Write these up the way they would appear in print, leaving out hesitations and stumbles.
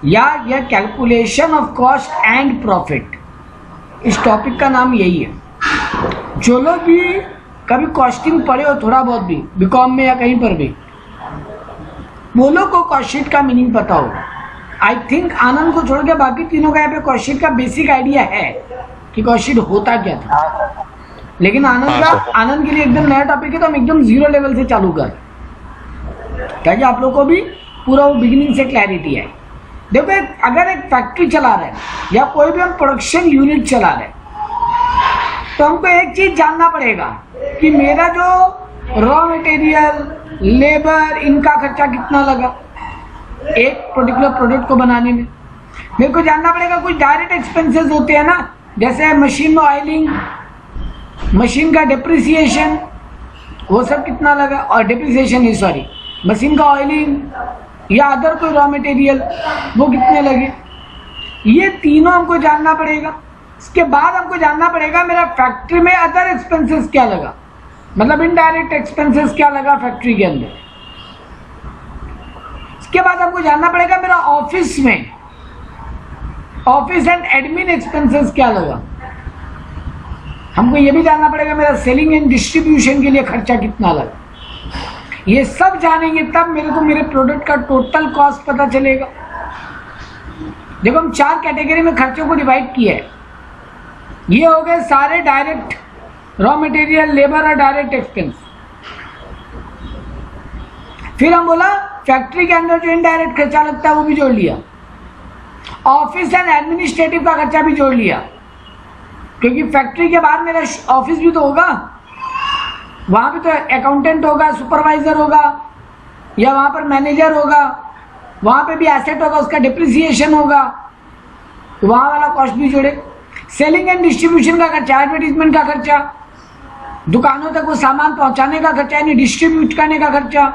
या यह calculation of cost and profit, इस टॉपिक का नाम यही है। जो लोग भी कभी कॉस्टिंग पढ़े हो थोड़ा बहुत भी, बीकॉम में या कहीं पर भी, वो लोग को कॉस्ट शीट का मीनिंग पता होगा। आई थिंक आनंद को छोड़ के बाकी तीनों का यहाँ पे कॉस्ट शीट का बेसिक आइडिया है कि कॉस्ट शीट होता क्या था। लेकिन आनंद के लिए एकदम नया टॉपिक है, तो हम एकदम जीरो लेवल से चालू कर, ताकि आप लोग को भी पूरा वो बिगिनिंग से क्लैरिटी है। देखो अगर एक फैक्ट्री चला रहे हैं या कोई भी हम प्रोडक्शन यूनिट चला रहे हैं, तो हमको एक चीज जानना पड़ेगा कि मेरा जो रॉ मटेरियल, लेबर, इनका खर्चा कितना लगा एक पर्टिकुलर प्रोडक्ट को बनाने में। मेरे को जानना पड़ेगा कुछ डायरेक्ट एक्सपेंसेस होते हैं ना, जैसे मशीन में ऑयलिंग, मशीन का डिप्रिसिएशन, वो सब कितना लगा, और डिप्रिसिएशन नहीं सॉरी, मशीन का ऑयलिंग या अदर कोई रॉ मटेरियल वो कितने लगे, ये तीनों हमको जानना पड़ेगा। इसके बाद हमको जानना पड़ेगा मेरा फैक्ट्री में अदर एक्सपेंसेस क्या लगा, मतलब इनडायरेक्ट एक्सपेंसेस क्या लगा फैक्ट्री के अंदर। इसके बाद हमको जानना पड़ेगा मेरा ऑफिस में ऑफिस एंड एडमिन एक्सपेंसेस क्या लगा। हमको ये भी जानना पड़ेगा मेरा सेलिंग एंड डिस्ट्रीब्यूशन के लिए खर्चा कितना लगा। ये सब जानेंगे तब मेरे को मेरे प्रोडक्ट का टोटल कॉस्ट पता चलेगा। देखो हम 4 कैटेगरी में खर्चों को डिवाइड किया है। ये हो गए सारे डायरेक्ट रॉ मटेरियल, लेबर और डायरेक्ट एक्सपेंस। फिर हम बोला फैक्ट्री के अंदर जो इनडायरेक्ट खर्चा लगता है वो भी जोड़ लिया, ऑफिस एंड एडमिनिस्ट्रेटिव का खर्चा भी जोड़ लिया, क्योंकि फैक्ट्री के बाद मेरा ऑफिस भी तो होगा, वहां पे तो अकाउंटेंट होगा, सुपरवाइजर होगा, या वहां पर मैनेजर होगा, वहां पे भी एसेट होगा, उसका डिप्रिसिएशन होगा, तो वहां वाला कॉस्ट भी जोड़े। सेलिंग एंड डिस्ट्रीब्यूशन का खर्चा, एडवर्टीजमेंट का खर्चा, दुकानों तक वो सामान पहुंचाने का खर्चा यानी डिस्ट्रीब्यूट करने का खर्चा,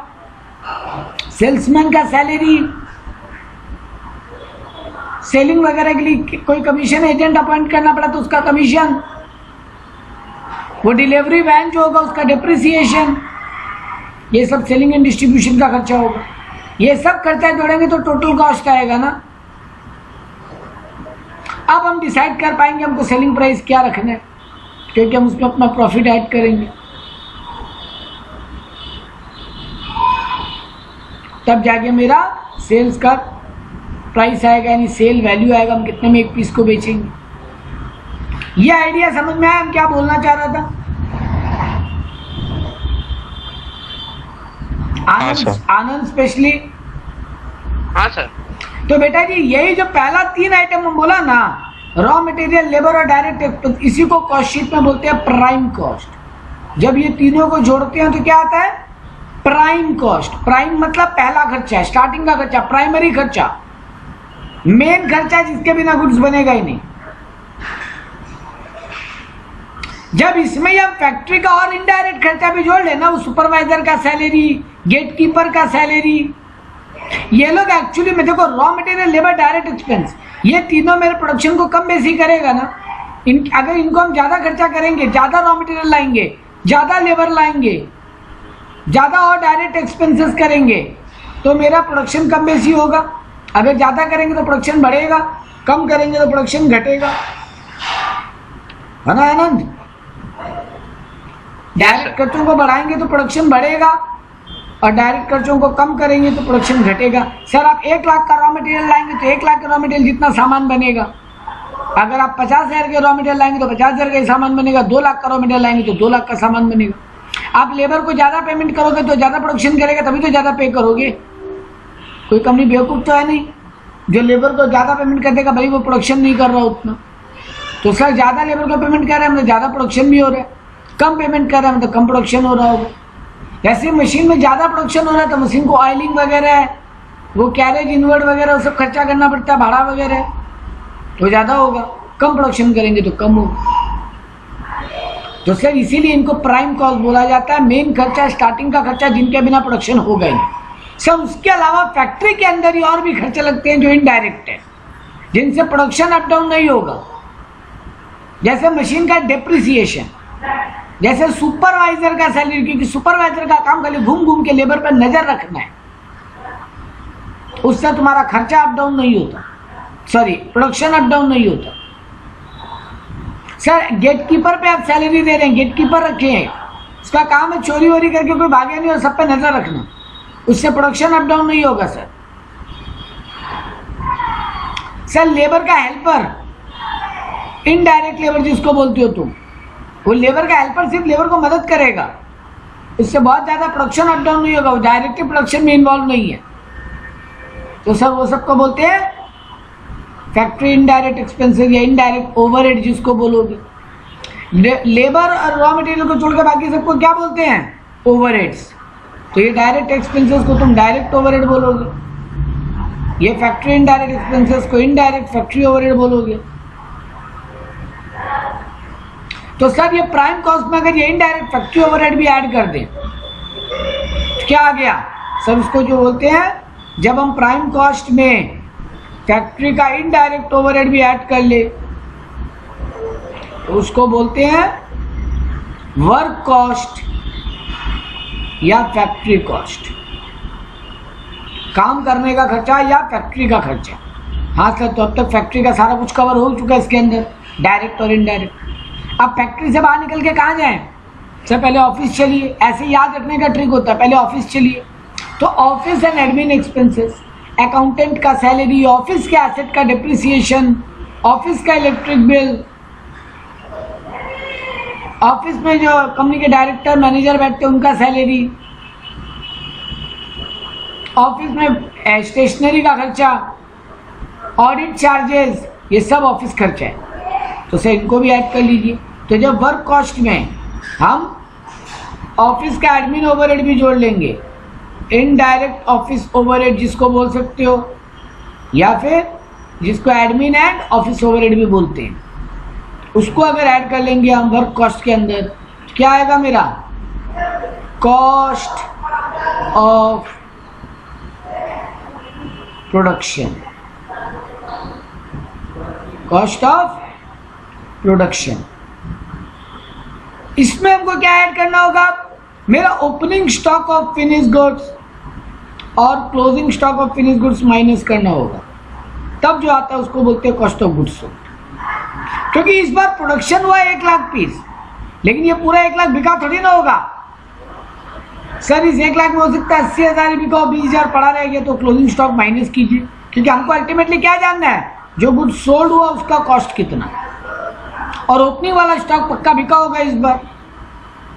सेल्समैन का सैलरी, सेलिंग वगैरह के लिए कोई कमीशन एजेंट अपॉइंट करना पड़ा तो उसका कमीशन, वो डिलीवरी वैन जो होगा उसका डिप्रिसिएशन, ये सब सेलिंग एंड डिस्ट्रीब्यूशन का खर्चा होगा। ये सब खर्चा जोड़ेंगे तो टोटल कॉस्ट आएगा ना। अब हम डिसाइड कर पाएंगे हमको सेलिंग प्राइस क्या रखना है, क्योंकि हम उसमें अपना प्रॉफिट ऐड करेंगे, तब जाके मेरा सेल्स का प्राइस आएगा, यानी सेल वैल्यू आएगा, हम कितने में एक पीस को बेचेंगे। ये आइडिया समझ में आया हम क्या बोलना चाह रहा था? आनंद स्पेशली। हाँ सर। तो बेटा जी यही जो पहला 3 आइटम हम बोला ना, रॉ मटेरियल, लेबर और डायरेक्ट एक्सपेंस, इसी को कॉस्ट शीट में बोलते हैं प्राइम कॉस्ट। जब ये तीनों को जोड़ते हैं तो क्या आता है? Prime cost. प्राइम मतलब पहला खर्चा, स्टार्टिंग का खर्चा, प्राइमरी खर्चा, मेन खर्चा जिसके बिना गुड्स बनेगा ही नहीं। जब इसमें हम फैक्ट्री का और इनडायरेक्ट खर्चा भी जोड़ लेना, वो सुपरवाइजर का सैलरी, गेट कीपर का सैलरी, ये लोग एक्चुअली में देखो raw material, labour, direct expense, ये तीनों मेरे प्रोडक्शन को कम बेसी करेगा ना। अगर इनको हम ज्यादा खर्चा करेंगे, ज्यादा रॉ मटेरियल लाएंगे, ज्यादा लेबर लाएंगे, ज्यादा और डायरेक्ट एक्सपेंसेस करेंगे, तो मेरा प्रोडक्शन कम बेसी होगा। अगर ज्यादा करेंगे तो प्रोडक्शन बढ़ेगा, कम करेंगे तो प्रोडक्शन घटेगा, है ना आनंद? डायरेक्ट खर्चों को बढ़ाएंगे तो प्रोडक्शन बढ़ेगा, और डायरेक्ट खर्चों को कम करेंगे तो प्रोडक्शन घटेगा। सर आप 1 लाख का रॉ मटेरियल लाएंगे तो 1 लाख का रॉ मटेरियल जितना सामान बनेगा। अगर आप 50,000 के रॉ मटेरियल लाएंगे तो 50,000 का सामान बनेगा। 2 लाख का रॉ मटेरियल लाएंगे तो 2 लाख का सामान बनेगा। आप लेबर को ज्यादा पेमेंट करोगे तो ज्यादा प्रोडक्शन करेगा, तभी तो ज्यादा पे करोगे। कोई कंपनी बेवकूफ तो है नहीं जो लेबर को ज्यादा पेमेंट कर देगा, भाई वो प्रोडक्शन नहीं कर रहा उतना। तो सर ज्यादा लेबर को पेमेंट कर रहे हैं मतलब ज्यादा प्रोडक्शन भी हो रहा है, कम पेमेंट कर रहे हैं मतलब कम प्रोडक्शन हो रहा होगा। जैसे मशीन में ज्यादा प्रोडक्शन हो रहा है तो मशीन को ऑयलिंग वगैरह है, वो कैरेज इनवर्ट वगैरह वो सब खर्चा करना पड़ता है, भाड़ा वगैरह तो ज्यादा होगा। कम प्रोडक्शन करेंगे तो कम होगा। तो सर इसीलिए इनको प्राइम कॉस्ट बोला जाता है। मेन खर्चा, स्टार्टिंग का खर्चा जिनके बिना प्रोडक्शन होगा ही नहीं। सर उसके अलावा फैक्ट्री के अंदर ही और भी खर्चे लगते हैं जो इनडायरेक्ट है, जिनसे प्रोडक्शन अप डाउन नहीं होगा। जैसे मशीन का डिप्रिसिएशन, जैसे सुपरवाइजर का सैलरी, क्योंकि सुपरवाइजर का काम खाली घूम घूम के लेबर पर नजर रखना है। उससे तुम्हारा खर्चा अप डाउन नहीं होता, सॉरी प्रोडक्शन अप डाउन नहीं होता। सर गेटकीपर पे आप सैलरी दे रहे हैं, गेटकीपर रखे हैं, उसका काम है चोरी वोरी करके कोई भागे नहीं और सब पे नजर रखना, उससे प्रोडक्शन अप डाउन नहीं होगा सर। सर लेबर का हेल्पर, इनडायरेक्ट लेबर जिसको बोलते हो तुम, वो लेबर का हेल्पर सिर्फ लेबर को मदद करेगा, इससे बहुत ज्यादा प्रोडक्शन अप डाउन नहीं होगा, वो डायरेक्टली प्रोडक्शन में इन्वॉल्व नहीं है। तो सर वो सबको बोलते हैं फैक्ट्री इनडायरेक्ट एक्सपेंसेस या इनडायरेक्ट ओवरहेड जिसको बोलोगे। लेबर और रॉ मटेरियल को छोड़कर बाकी सबको क्या बोलते हैं? ओवरहेड्स। तो ये डायरेक्ट एक्सपेंसेस को तुम डायरेक्ट ओवरहेड बोलोगे, ये फैक्ट्री इनडायरेक्ट एक्सपेंसेस को इनडायरेक्ट फैक्ट्री ओवरहेड बोलोगे। तो सर ये प्राइम कॉस्ट में अगर ये इनडायरेक्ट फैक्ट्री ओवरहेड भी ऐड कर दें तो क्या आ गया सर? उसको जो बोलते हैं, जब हम प्राइम कॉस्ट में फैक्ट्री का इनडायरेक्ट ओवरहेड भी ऐड कर ले तो उसको बोलते हैं वर्क कॉस्ट या फैक्ट्री कॉस्ट, काम करने का खर्चा या फैक्ट्री का खर्चा। हाँ सर, तो अब तक फैक्ट्री का सारा कुछ कवर हो चुका है इसके अंदर, डायरेक्ट और इनडायरेक्ट। अब फैक्ट्री से बाहर निकल के कहाँ जाएं? सर पहले ऑफिस चलिए, ऐसे याद रखने का ट्रिक होता है, पहले ऑफिस चलिए। तो office and admin expenses, accountant का सैलरी, ऑफिस के एसेट का डिप्रिसिएशन, ऑफिस का इलेक्ट्रिक बिल, ऑफिस में जो कंपनी के डायरेक्टर मैनेजर बैठते हैं उनका सैलरी, ऑफिस में स्टेशनरी का खर्चा, ऑडिट चार्जेस, ये सब ऑफिस खर्चा है। तो सर इनको भी ऐड कर लीजिए। तो जब वर्क कॉस्ट में हम ऑफिस का एडमिन ओवरहेड भी जोड़ लेंगे, इनडायरेक्ट ऑफिस ओवरहेड जिसको बोल सकते हो, या फिर जिसको एडमिन एंड ऑफिस ओवरहेड भी बोलते हैं, उसको अगर ऐड कर लेंगे हम वर्क कॉस्ट के अंदर, तो क्या आएगा मेरा? Cost of production, cost of production. इसमें हमको क्या ऐड करना होगा? मेरा opening stock of finish goods और closing stock of finish goods minus करना होगा, तब जो आता है उसको बोलते हैं कॉस्ट ऑफ गुड्स सोल्ड। क्योंकि इस बार प्रोडक्शन हुआ 1 लाख पीस, लेकिन ये पूरा 1 लाख बिका थोड़ी ना होगा। सर इस 1 लाख में हो सकता है 80,000 बिका हो, 20,000 पड़ा रह गया, तो क्लोजिंग स्टॉक माइनस कीजिए, क्योंकि हमको अल्टीमेटली क्या जानना है? जो गुड्स सोल्ड हुआ उसका कॉस्ट कितना, और ओपनिंग वाला स्टॉक पक्का बिका होगा इस बार,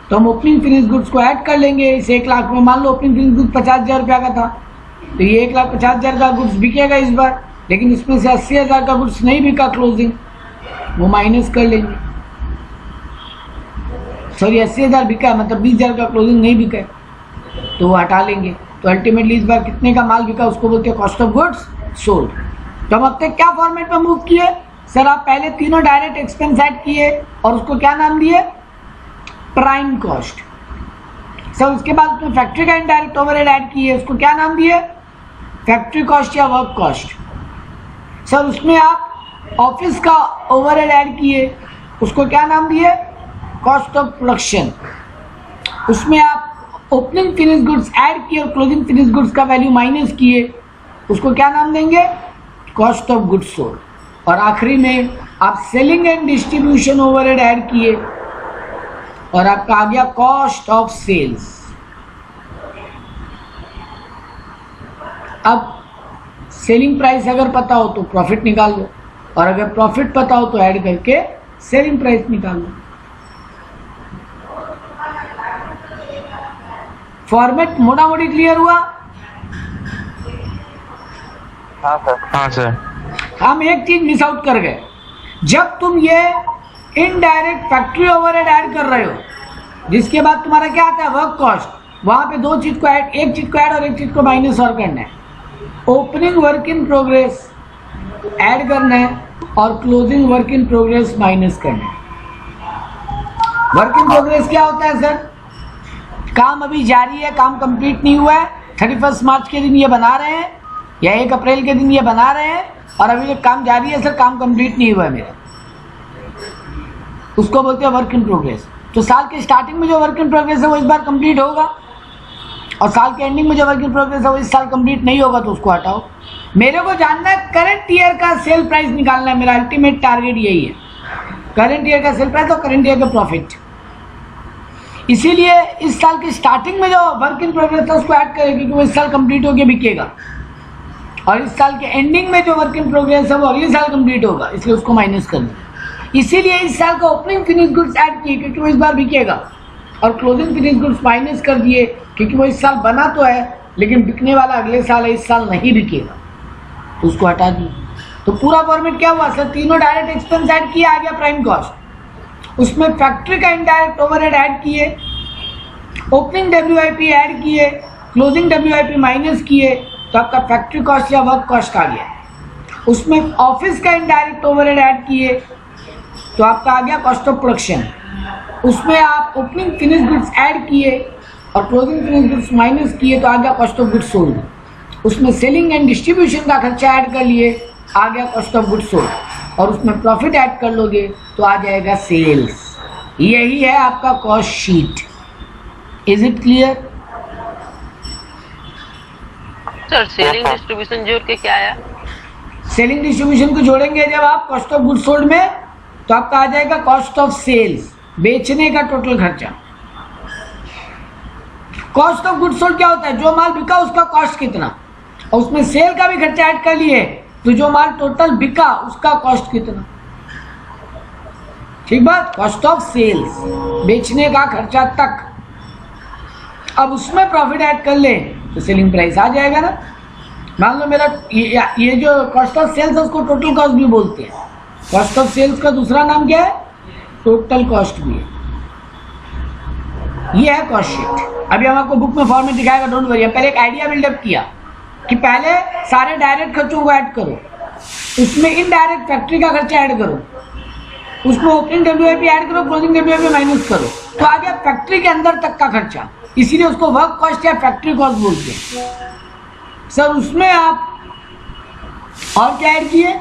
तो हम ओपनिंग फिनिश गुड्स को ऐड कर लेंगे इस 1 लाख में। मान लो ओपनिंग फिनिश गुड्स 50,000 रुपया का था, तो ये 1,50,000 का गुड्स बिकेगा इस बार, लेकिन इसमें से 80,000 का गुड्स नहीं बिका क्लोजिंग, वो माइनस कर लेंगे। सॉरी 80,000 बिका मतलब 20,000 का क्लोजिंग नहीं बिका, तो वो हटा लेंगे। तो अल्टीमेटली इस बार कितने का माल बिका उसको बोलते हैं कॉस्ट ऑफ गुड्स सोल्ड। तो हम अब तक क्या फॉर्मेट में मूव किए? सर आप पहले तीनों डायरेक्ट एक्सपेंस ऐड किए और उसको क्या नाम दिए? Prime cost. सर उसके बाद उसमें फैक्ट्री का इनडायरेक्ट ओवरहेड ऐड किए, उसको क्या नाम दिए? फैक्ट्री कॉस्ट या वर्क कॉस्ट। सर उसमें आप ऑफिस का ओवरहेड ऐड किए, उसको क्या नाम दिए? Cost of production. उसमें आप ओपनिंग फिनिश गुड्स ऐड किए और क्लोजिंग फिनिश गुड्स का वैल्यू माइनस किए, उसको क्या नाम देंगे? Cost of goods sold. और आखिरी में आप selling and distribution overhead add किए और आपका आ गया कॉस्ट ऑफ सेल्स। अब सेलिंग प्राइस अगर पता हो तो प्रॉफिट निकाल लो, और अगर प्रॉफिट पता हो तो ऐड करके सेलिंग प्राइस निकाल लो। फॉर्मेट मोटा मोटी क्लियर हुआ? हाँ सर। हाँ सर। हम एक चीज मिस आउट कर गए, जब तुम ये इनडायरेक्ट फैक्ट्री ओवरहेड ऐड कर रहे हो, जिसके बाद तुम्हारा क्या आता है? Work cost. वहां पे दो चीज को ऐड, एक चीज को ऐड और एक चीज को माइनस और करना है। Opening work in progress add करना है और closing work in progress minus करना है। वर्क इन प्रोग्रेस क्या होता है सर? काम अभी जारी है, काम कंप्लीट नहीं हुआ है, 31 मार्च के दिन ये बना रहे हैं या 1 अप्रैल के दिन ये बना रहे हैं, और अभी ये काम जारी है सर, काम कंप्लीट नहीं हुआ है मेरा, उसको बोलते हैं वर्क इन प्रोग्रेस। तो साल के स्टार्टिंग में जो वर्क इन प्रोग्रेस है वो इस बार कंप्लीट होगा, और साल के एंडिंग में जो वर्क इन प्रोग्रेस है वो इस साल कंप्लीट नहीं होगा तो उसको हटाओ। मेरे को जानना है करंट ईयर का सेल प्राइस निकालना है, मेरा अल्टीमेट टारगेट यही है, करंट ईयर का सेल प्राइस और करंट ईयर का प्रॉफिट। इसीलिए इस साल की स्टार्टिंग में जो वर्क इन प्रोग्रेस था उसको ऐड करें क्योंकि वो इस साल कंप्लीट होकर बिकेगा, और इस साल के एंडिंग में जो वर्क इन प्रोग्रेस है वो अगले साल कंप्लीट होगा, इसलिए उसको माइनस कर दें। इसीलिए इस साल का ओपनिंग फिनिश गुड्स ऐड किए क्योंकि वो इस बार बिकेगा, और क्लोजिंग फिनिश गुड्स माइनस कर दिए क्योंकि वो इस साल बना तो है लेकिन बिकने वाला अगले साल है, इस साल नहीं बिकेगा तो उसको हटा दिए। तो पूरा फॉर्मेट क्या हुआ सर, तीनों डायरेक्ट एक्सपेंस ऐड किए, आ गया प्राइम कॉस्ट, उसमें फैक्ट्री का इनडायरेक्ट ओवरहेड ऐड किए, ओपनिंग WIP ऐड किए, क्लोजिंग WIP माइनस किए, तो आपका फैक्ट्री कॉस्ट या वर्क कॉस्ट आ गया। उसमें ऑफिस का इनडायरेक्ट ओवरहेड ऐड किए तो आपका आ गया कॉस्ट ऑफ प्रोडक्शन। उसमें आप ओपनिंग फिनिश गुड्स ऐड किए और क्लोजिंग फिनिश गुड्स माइनस किए तो आ गया कॉस्ट ऑफ गुड्स सोल्ड। उसमें सेलिंग एंड डिस्ट्रीब्यूशन का खर्चा ऐड कर लिए, आ गया कॉस्ट ऑफ गुड्स सोल्ड, और उसमें प्रॉफिट ऐड कर लोगे तो आ जाएगा सेल्स। यही है आपका cost sheet. Is it clear sir? Selling distribution जोड़ के क्या आया? सेलिंग डिस्ट्रीब्यूशन को जोड़ेंगे जब आप कॉस्ट ऑफ गुड्स सोल्ड में तो आपका आ जाएगा कॉस्ट ऑफ सेल्स, बेचने का टोटल खर्चा। कॉस्ट ऑफ गुड्स सोल्ड क्या होता है, जो माल बिका उसका कॉस्ट कितना, और उसमें सेल का भी खर्चा ऐड कर लिए तो जो माल टोटल बिका उसका कॉस्ट कितना। ठीक बात, कॉस्ट ऑफ सेल्स, बेचने का खर्चा तक। अब उसमें प्रॉफिट ऐड कर ले तो सेलिंग प्राइस आ जाएगा ना। मान लो मेरा ये जो कॉस्ट ऑफ सेल्स है उसको टोटल कॉस्ट भी बोलते हैं। कॉस्ट ऑफ सेल्स का दूसरा नाम क्या है, टोटल कॉस्ट भी है। ये है कॉस्ट शीट। अभी हम आपको बुक में फॉर्मेट दिखाएगा, डोंट वरी। पहले एक आइडिया बिल्डअप किया कि पहले सारे डायरेक्ट खर्चों को ऐड करो, उसमें इनडायरेक्ट फैक्ट्री का खर्चा ऐड करो, उसमें ओपनिंग WIP ऐड करो, क्लोजिंग WIP माइनस करो, तो आ गया फैक्ट्री के अंदर तक का खर्चा। इसीलिए उसको वर्क कॉस्ट या फैक्ट्री कॉस्ट बोलते हैं। सर उसमें आप और क्या ऐड किए,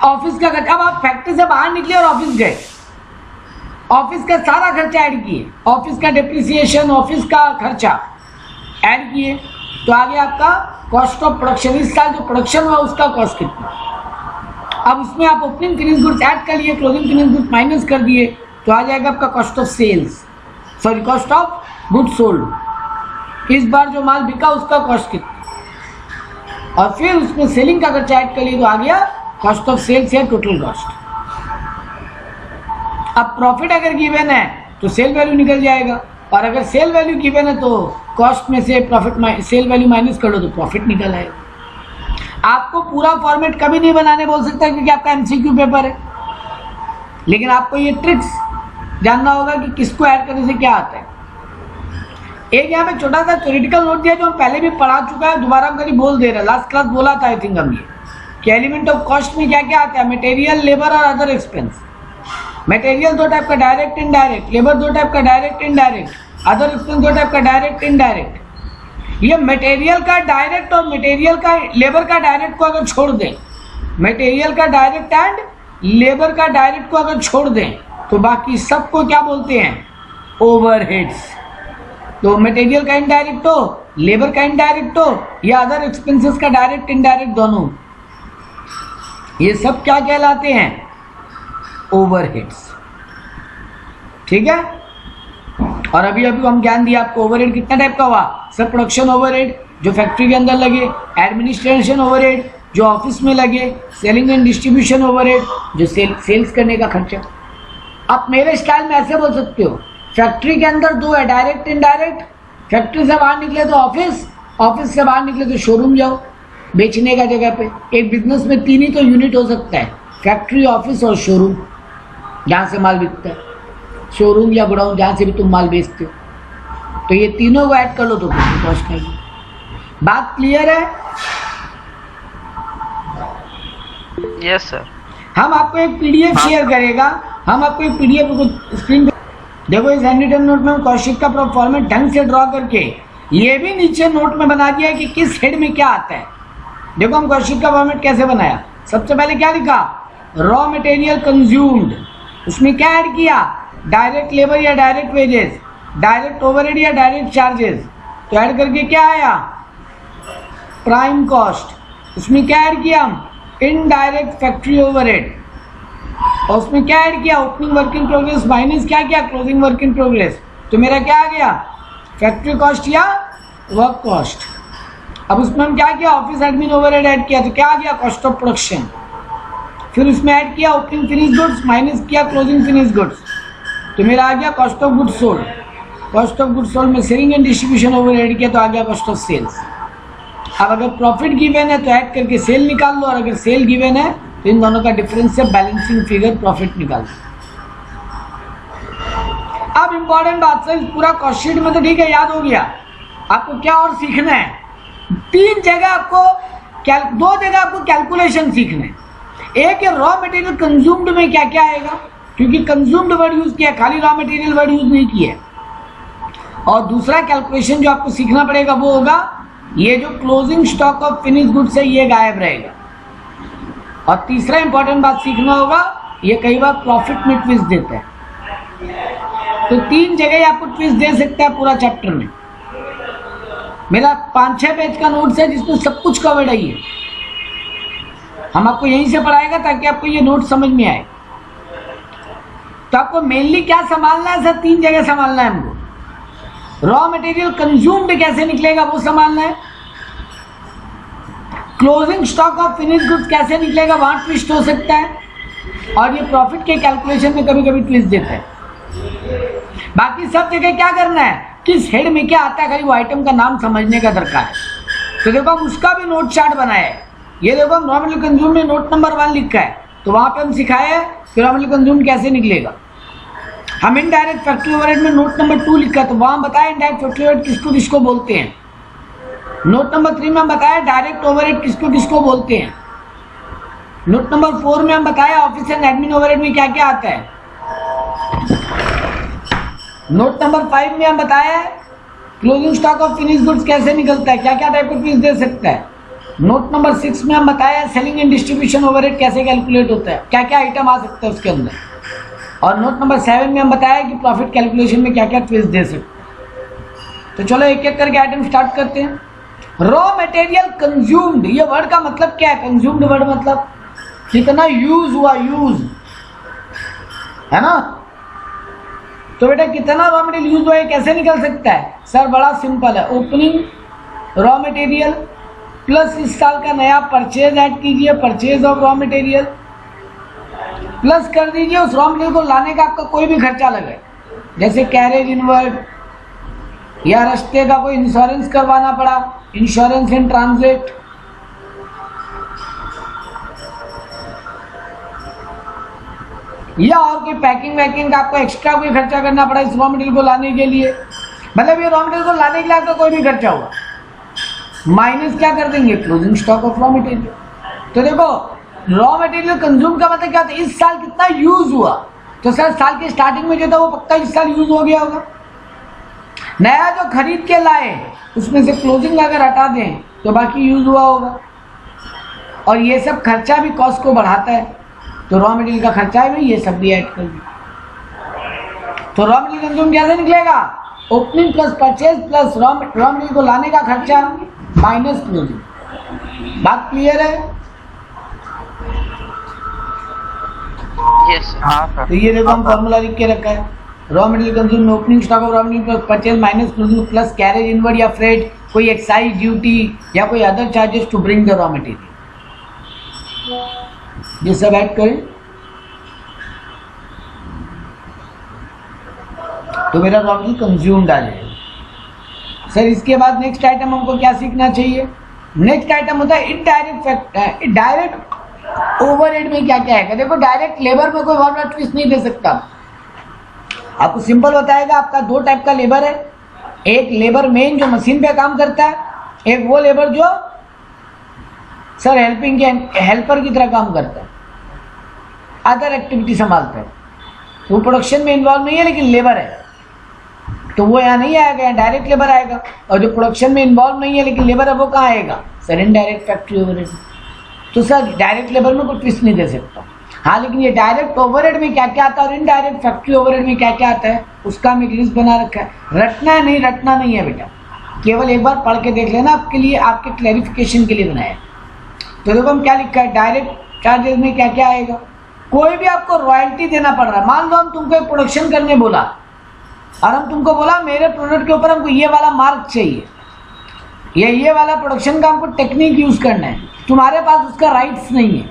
ऑफिस का खर्चा। अब आप फैक्ट्री से बाहर निकले और ऑफिस गए, ऑफिस का सारा खर्चा ऐड किए, ऑफिस का डिप्रिसिएशन, ऑफिस का खर्चा ऐड किए तो आ गया आपका कॉस्ट ऑफ प्रोडक्शन। इस साल जो प्रोडक्शन हुआ उसका कॉस्ट कितना। अब उसमें आप ओपनिंग फिनिश गुड्स ऐड कर लिए, क्लोजिंग फिनिश गुड्स माइनस कर दिए तो आ जाएगा आपका cost of sales, sorry cost of goods sold. इस बार जो माल बिका उसका कॉस्ट कितना, और फिर उसमें सेलिंग का खर्चा ऐड कर लिए तो आ गया कॉस्ट ऑफ सेल्स या टोटल कॉस्ट। अब प्रॉफिट अगर गिवन है तो सेल वैल्यू निकल जाएगा, और अगर सेल वैल्यू गिवन है तो कॉस्ट में से प्रॉफिट सेल वैल्यू माइनस कर लो तो प्रॉफिट निकल आएगा। आपको पूरा फॉर्मेट कभी नहीं बनाने बोल सकता क्योंकि आपका MCQ पेपर है, लेकिन आपको ये ट्रिक्स जानना होगा कि किसको ऐड करने से क्या आता है। एक यहाँ पे छोटा सा थ्योरेटिकल नोट दिया जो हम पहले भी पढ़ा चुका है, दोबारा हम कभी बोल दे रहे हैं। लास्ट क्लास बोला था आई थिंक हम ये कि एलिमेंट ऑफ कॉस्ट में क्या क्या आता है, मटेरियल, लेबर और अदर एक्सपेंस। मटेरियल दो टाइप का, डायरेक्ट इनडायरेक्ट, लेबर दो टाइप का, डायरेक्ट इनडायरेक्ट, अदर एक्सपेंस दो टाइप का, डायरेक्ट इनडायरेक्ट। ये मटेरियल का डायरेक्ट और मटेरियल का लेबर का डायरेक्ट को अगर छोड़ दें, मटेरियल का डायरेक्ट एंड लेबर का डायरेक्ट को अगर छोड़ दें तो बाकी सबको क्या बोलते हैं, ओवरहेड्स। तो मटेरियल का इनडायरेक्ट हो, लेबर का इनडायरेक्ट हो, या अदर एक्सपेंसेस का डायरेक्ट इनडायरेक्ट दोनों, ये सब क्या कहलाते हैं, ओवरहेड्स। ठीक है। और अभी हम ज्ञान दिया आपको, ओवरहेड कितना टाइप का हुआ, सब प्रोडक्शन ओवरहेड जो फैक्ट्री के अंदर लगे, एडमिनिस्ट्रेशन ओवरहेड जो ऑफिस में लगे, सेलिंग एंड डिस्ट्रीब्यूशन ओवरहेड जो सेल्स करने का खर्चा। आप मेरे स्टाइल में ऐसे बोल सकते हो, फैक्ट्री के अंदर दो है, डायरेक्ट इनडायरेक्ट। फैक्ट्री से बाहर निकले तो ऑफिस, ऑफिस से बाहर निकले तो शोरूम जाओ बेचने का जगह पे। एक बिजनेस में 3 ही तो यूनिट हो सकता है, फैक्ट्री, ऑफिस और शोरूम, जहाँ से माल बिकता है, शोरूम या गोडाउन जहाँ से भी तुम माल बेचते हो। तो ये तीनों को ऐड कर लो तो कॉस्ट का। बात क्लियर है? Yes sir. हम आपको एक PDF शेयर करेगा, हम आपको एक PDF को स्क्रीन पे देखो। इस हैंड रिटन नोट में हम कॉस्ट शीट का फॉर्मेट ढंग से ड्रॉ करके ये भी नीचे नोट में बना दिया है कि किस हेड में क्या आता है। देखो हम कॉस्ट शीट का फॉर्मेट कैसे बनाया। सबसे पहले क्या लिखा, रॉ मटेरियल कंज्यूम्ड, उसमें क्या ऐड किया, डायरेक्ट लेबर या डायरेक्ट वेजेस, डायरेक्ट ओवरहेड या डायरेक्ट चार्जेस। तो ऐड करके क्या आया, प्राइम कॉस्ट। उसमें क्या ऐड किया हम, इनडायरेक्ट फैक्ट्री ओवरहेड, और उसमें क्या ऐड किया, opening work in progress minus क्या किया, क्लोजिंग वर्क इन प्रोग्रेस। तो मेरा क्या आ गया, फैक्ट्री कॉस्ट या वर्क कॉस्ट। अब उसमें हम क्या किया, ऑफिस एडमिन ओवरहेड ऐड किया, तो क्या आ गया, कॉस्ट ऑफ प्रोडक्शन। फिर उसमें ऐड किया ओपनिंग फिनिश गुड्स माइनस किया क्लोजिंग फिनिश गुड्स, तो मेरा आ गया cost of goods sold. Cost of goods sold में सेलिंग एंड डिस्ट्रीब्यूशन ओवरहेड किया, तो आ गया कॉस्ट ऑफ सेल्स। अब अगर प्रॉफिट गिवन है तो ऐड करके सेल निकाल लो, और अगर सेल गिवन है तो इन दोनों का डिफरेंस से बैलेंसिंग फिगर प्रॉफिट निकाल लो। अब इंपॉर्टेंट बात सर, पूरा कॉस्ट शीट में तो ठीक है, याद हो गया। आपको क्या और सीखना है, तीन जगह आपको दो जगह आपको कैलकुलेशन सीखना है। एक है रॉ मटेरियल कंज्यूम्ड में क्या क्या आएगा, क्योंकि कंज्यूम्ड वर्ड यूज किया, खाली रॉ मटेरियल वर्ड यूज नहीं किया। और दूसरा कैलकुलेशन जो आपको सीखना पड़ेगा वो होगा, ये जो closing stock of finish goods है ये गायब रहेगा। और तीसरा इंपॉर्टेंट बात सीखना होगा, ये कई बार प्रॉफिट में ट्विस्ट देता है। तो तीन जगह आपको ट्विस्ट दे सकता है पूरा चैप्टर में। मेरा 5-6 पेज का नोट्स है जिसमें सब कुछ कवर्ड है। ये हम आपको यहीं से पढ़ाएगा ताकि आपको ये नोट समझ में आए। तो आपको मेनली क्या संभालना है सर, तीन जगह संभालना है हमको। रॉ मटेरियल कंज्यूम्ड कैसे निकलेगा वो संभालना है, closing stock of finish goods कैसे निकलेगा वहां ट्विस्ट हो सकता है, और ये प्रॉफिट के कैलकुलेशन में कभी कभी ट्विस्ट देता है। बाकी सब जगह क्या करना है, किस हेड में क्या आता है, खाली वो आइटम का नाम समझने का दरकार है। तो देखो हम उसका भी नोट चार्ट बनाया है। ये देखो हम रॉ मटेरियल कंज्यूम में नोट नंबर 1 लिखा है, तो वहां पे हम सिखाए हैं कि रॉ मटेरियल कंज्यूम कैसे निकलेगा। हम इनडायरेक्ट फैक्ट्री ओवरहेड में नोट नंबर 2 लिखा है, तो वहां बताया इनडायरेक्ट फैक्ट्री ओवरहेड किसको किसको बोलते हैं। नोट नंबर 3 में हम बताया डायरेक्ट ओवरहेड किसको किसको बोलते हैं। नोट नंबर 4 में हम बताया ऑफिस एंड एडमिन ओवरहेड में क्या क्या आता है। नोट नंबर 5 में हम बताया closing stock of finish goods कैसे निकलता है, क्या क्या टाइप ऑफ फीस दे सकता है। नोट नंबर 6 में हम बताया सेलिंग एंड डिस्ट्रीब्यूशन ओवरहेड कैसे कैलकुलेट होता है, क्या क्या आइटम आ सकता है उसके अंदर। और नोट नंबर 7 में हम बताया कि प्रॉफिट कैलकुलेशन में क्या क्या ट्विस्ट दे सकते हैं। तो चलो एक एक करके आइटम स्टार्ट करते हैं। रॉ मटेरियल कंज्यूम्ड, ये वर्ड का मतलब क्या है, कंज्यूम्ड वर्ड मतलब कितना यूज हुआ, यूज है ना। तो बेटा कितना रॉ मटेरियल यूज हुआ है कैसे निकल सकता है सर, बड़ा सिंपल है। ओपनिंग रॉ मटेरियल प्लस इस साल का नया परचेज ऐड कीजिए, purchase of raw material, plus कर दीजिए उस रॉ मटेरियल को लाने का आपका कोई भी खर्चा लगे, जैसे कैरेज इनवर्ड या रास्ते का कोई इंश्योरेंस करवाना पड़ा, इंश्योरेंस इन ट्रांजिट, या और कोई पैकिंग वैकिंग का आपको एक्स्ट्रा कोई खर्चा करना पड़ा इस रॉ मटेरियल को लाने के लिए, मतलब ये रॉ मटेरियल को लाने के लिए आपका कोई भी खर्चा हुआ, माइनस क्या कर देंगे, closing stock of raw material. तो देखो रॉ मटेरियल कंज्यूम का मतलब क्या होता है, इस साल कितना यूज हुआ। तो सर साल के स्टार्टिंग में जो था वो पक्का इस साल यूज हो गया होगा। नया जो खरीद के लाए उसमें से क्लोजिंग अगर हटा दें तो बाकी यूज हुआ होगा। और ये सब खर्चा भी कॉस्ट को बढ़ाता है, तो रॉ मटेरियल का खर्चा है भाई, ये सब भी ऐड कर दिया। तो रॉ मटेरियल कंज्यूम कैसे निकलेगा, opening plus purchase plus raw material को लाने का खर्चा माइनस क्लोजिंग। बात क्लियर है। यस हाँ सर। तो ये देखो हम फॉर्मूला लिख के रखा है, रॉ मटेरियल कंज्यूम में opening stock of raw material plus purchase minus closing plus carriage inward या फ्रेट, कोई एक्साइज ड्यूटी या कोई other charges to bring the raw material, ये सब ऐड करें तो मेरा रॉ मटेरियल कंज्यूम्ड आ जाएगा। सर इसके बाद नेक्स्ट आइटम हमको क्या सीखना चाहिए, नेक्स्ट आइटम होता है इनडायरेक्ट डायरेक्ट ओवरहेड में क्या क्या है। देखो डायरेक्ट लेबर में कोई और ट्विस्ट नहीं दे सकता, आपको सिंपल बताएगा। आपका दो टाइप का लेबर है, एक लेबर मेन जो मशीन पे काम करता है, एक वो लेबर जो सर हेल्पिंग के हेल्पर की तरह काम करता है, अदर एक्टिविटी संभालता है। वो प्रोडक्शन में इन्वॉल्व नहीं है लेकिन लेबर है, तो वो यहाँ नहीं आएगा, यहाँ डायरेक्ट लेबर आएगा। और जो प्रोडक्शन में इन्वॉल्व नहीं है लेकिन लेबर है वो कहाँ आएगा, सर इनडायरेक्ट फैक्ट्री ओवरहेड। तो सर डायरेक्ट लेबर में कोई ट्विस्ट नहीं दे सकता। हाँ लेकिन ये डायरेक्ट ओवरहेड में क्या क्या आता है और इनडायरेक्ट फैक्ट्री ओवरहेड में क्या क्या आता है उसका हम एक लिस्ट बना रखा है। रटना नहीं है बेटा, केवल एक बार पढ़ के देख लेना, आपके लिए, आपके क्लैरिफिकेशन के लिए बनाया। तो देखो हम क्या लिखा है, डायरेक्ट चार्जेस में क्या क्या आएगा। कोई भी आपको रॉयल्टी देना पड़ रहा है, मान लो हम तुमको एक प्रोडक्शन करने बोला और हम तुमको बोला मेरे प्रोडक्ट के ऊपर हमको ये वाला मार्क चाहिए या ये वाला प्रोडक्शन का हमको टेक्निक यूज करना है, तुम्हारे पास उसका राइट्स नहीं है,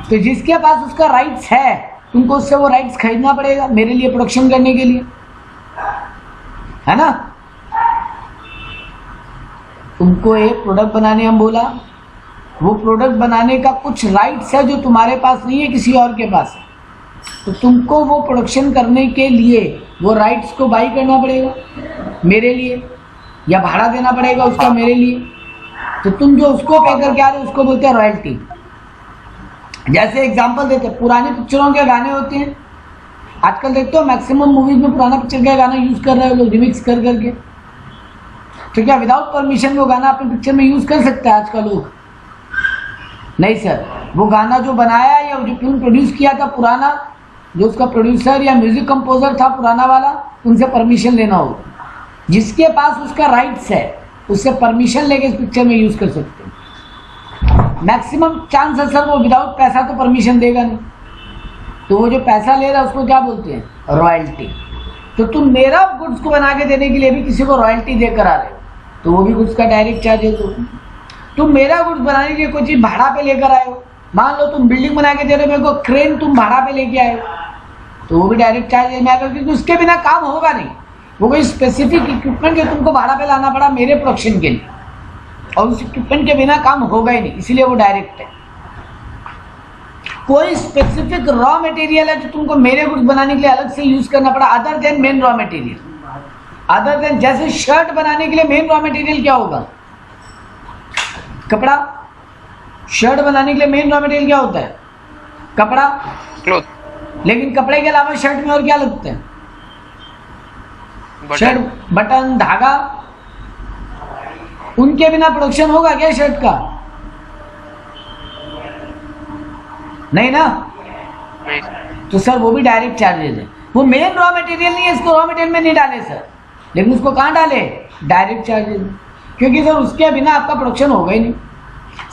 तो जिसके पास उसका राइट्स है तुमको उससे वो राइट्स खरीदना पड़ेगा मेरे लिए प्रोडक्शन करने के लिए, है ना। तुमको एक प्रोडक्ट बनाने हम बोला, वो प्रोडक्ट बनाने का कुछ राइट्स है जो तुम्हारे पास नहीं है, किसी और के पास है, तो तुमको वो प्रोडक्शन करने के लिए वो राइट्स को बाई करना पड़ेगा मेरे लिए, या भाड़ा देना पड़ेगा उसका मेरे लिए। तो तुम जो उसको पे करके आ रहे हो उसको बोलते हैं रॉयल्टी। जैसे एग्जांपल देते हैं, पुराने पिक्चरों के गाने होते हैं, आजकल देखते हो मैक्सिमम मूवीज में पुराना पिक्चर का गाना यूज कर रहे हो लोग, रिमिक्स कर करके। तो क्या विदाउट परमिशन वो गाना अपने पिक्चर में यूज कर सकता है आजकल लोग? नहीं सर, वो गाना जो बनाया या जो फिल्म प्रोड्यूस किया था पुराना, जो उसका प्रोड्यूसर या म्यूजिक कंपोजर था पुराना वाला, उनसे परमिशन लेना होगा। जिसके पास उसका राइट्स है उससे परमिशन लेके इस पिक्चर में यूज कर सकते हैं। मैक्सिमम चांस है सर वो विदाउट पैसा तो परमिशन देगा नहीं, तो वो जो पैसा ले रहा है उसको क्या बोलते हैं, रॉयल्टी। तो तुम मेरा गुड्स को बना के देने के लिए भी किसी को रॉयल्टी देकर आ रहे हो, तो वो भी गुड्स का डायरेक्ट चार्जेस होगा। तुम मेरा गुड्स बनाने के लिए कोई चीज भाड़ा पे लेकर आए हो, मान लो तुम बिल्डिंग बना के दे रहे हो मेरे को, क्रेन तुम भाड़ा पे लेके आए हो, तो वो भी डायरेक्ट चार्जेस में आएगा, क्योंकि उसके बिना काम होगा नहीं। वो कोई स्पेसिफिक इक्विपमेंट जो तुमको भाड़ा पे लाना पड़ा मेरे प्रोडक्शन के लिए, और उस इक्विपमेंट के बिना काम होगा ही नहीं, इसलिए वो डायरेक्ट है। कोई स्पेसिफिक रॉ मटेरियल है जो तुमको मेरे गुड्स बनाने के लिए अलग से यूज करना पड़ा, other than main raw material. Other than जैसे शर्ट बनाने के लिए मेन रॉ मटेरियल क्या होगा, कपड़ा। शर्ट बनाने के लिए मेन रॉ मटेरियल क्या होता है, कपड़ा, क्लोथ। लेकिन कपड़े के अलावा शर्ट में और क्या लगता है, शर्ट, बटन, धागा। उनके बिना प्रोडक्शन होगा क्या शर्ट का? नहीं ना। तो सर वो भी डायरेक्ट चार्जेस है, वो मेन रॉ मटेरियल नहीं है, इसको रॉ मटेरियल में नहीं डाले सर, लेकिन उसको कहाँ डाले, डायरेक्ट चार्जेस, क्योंकि सर उसके बिना आपका प्रोडक्शन होगा ही नहीं।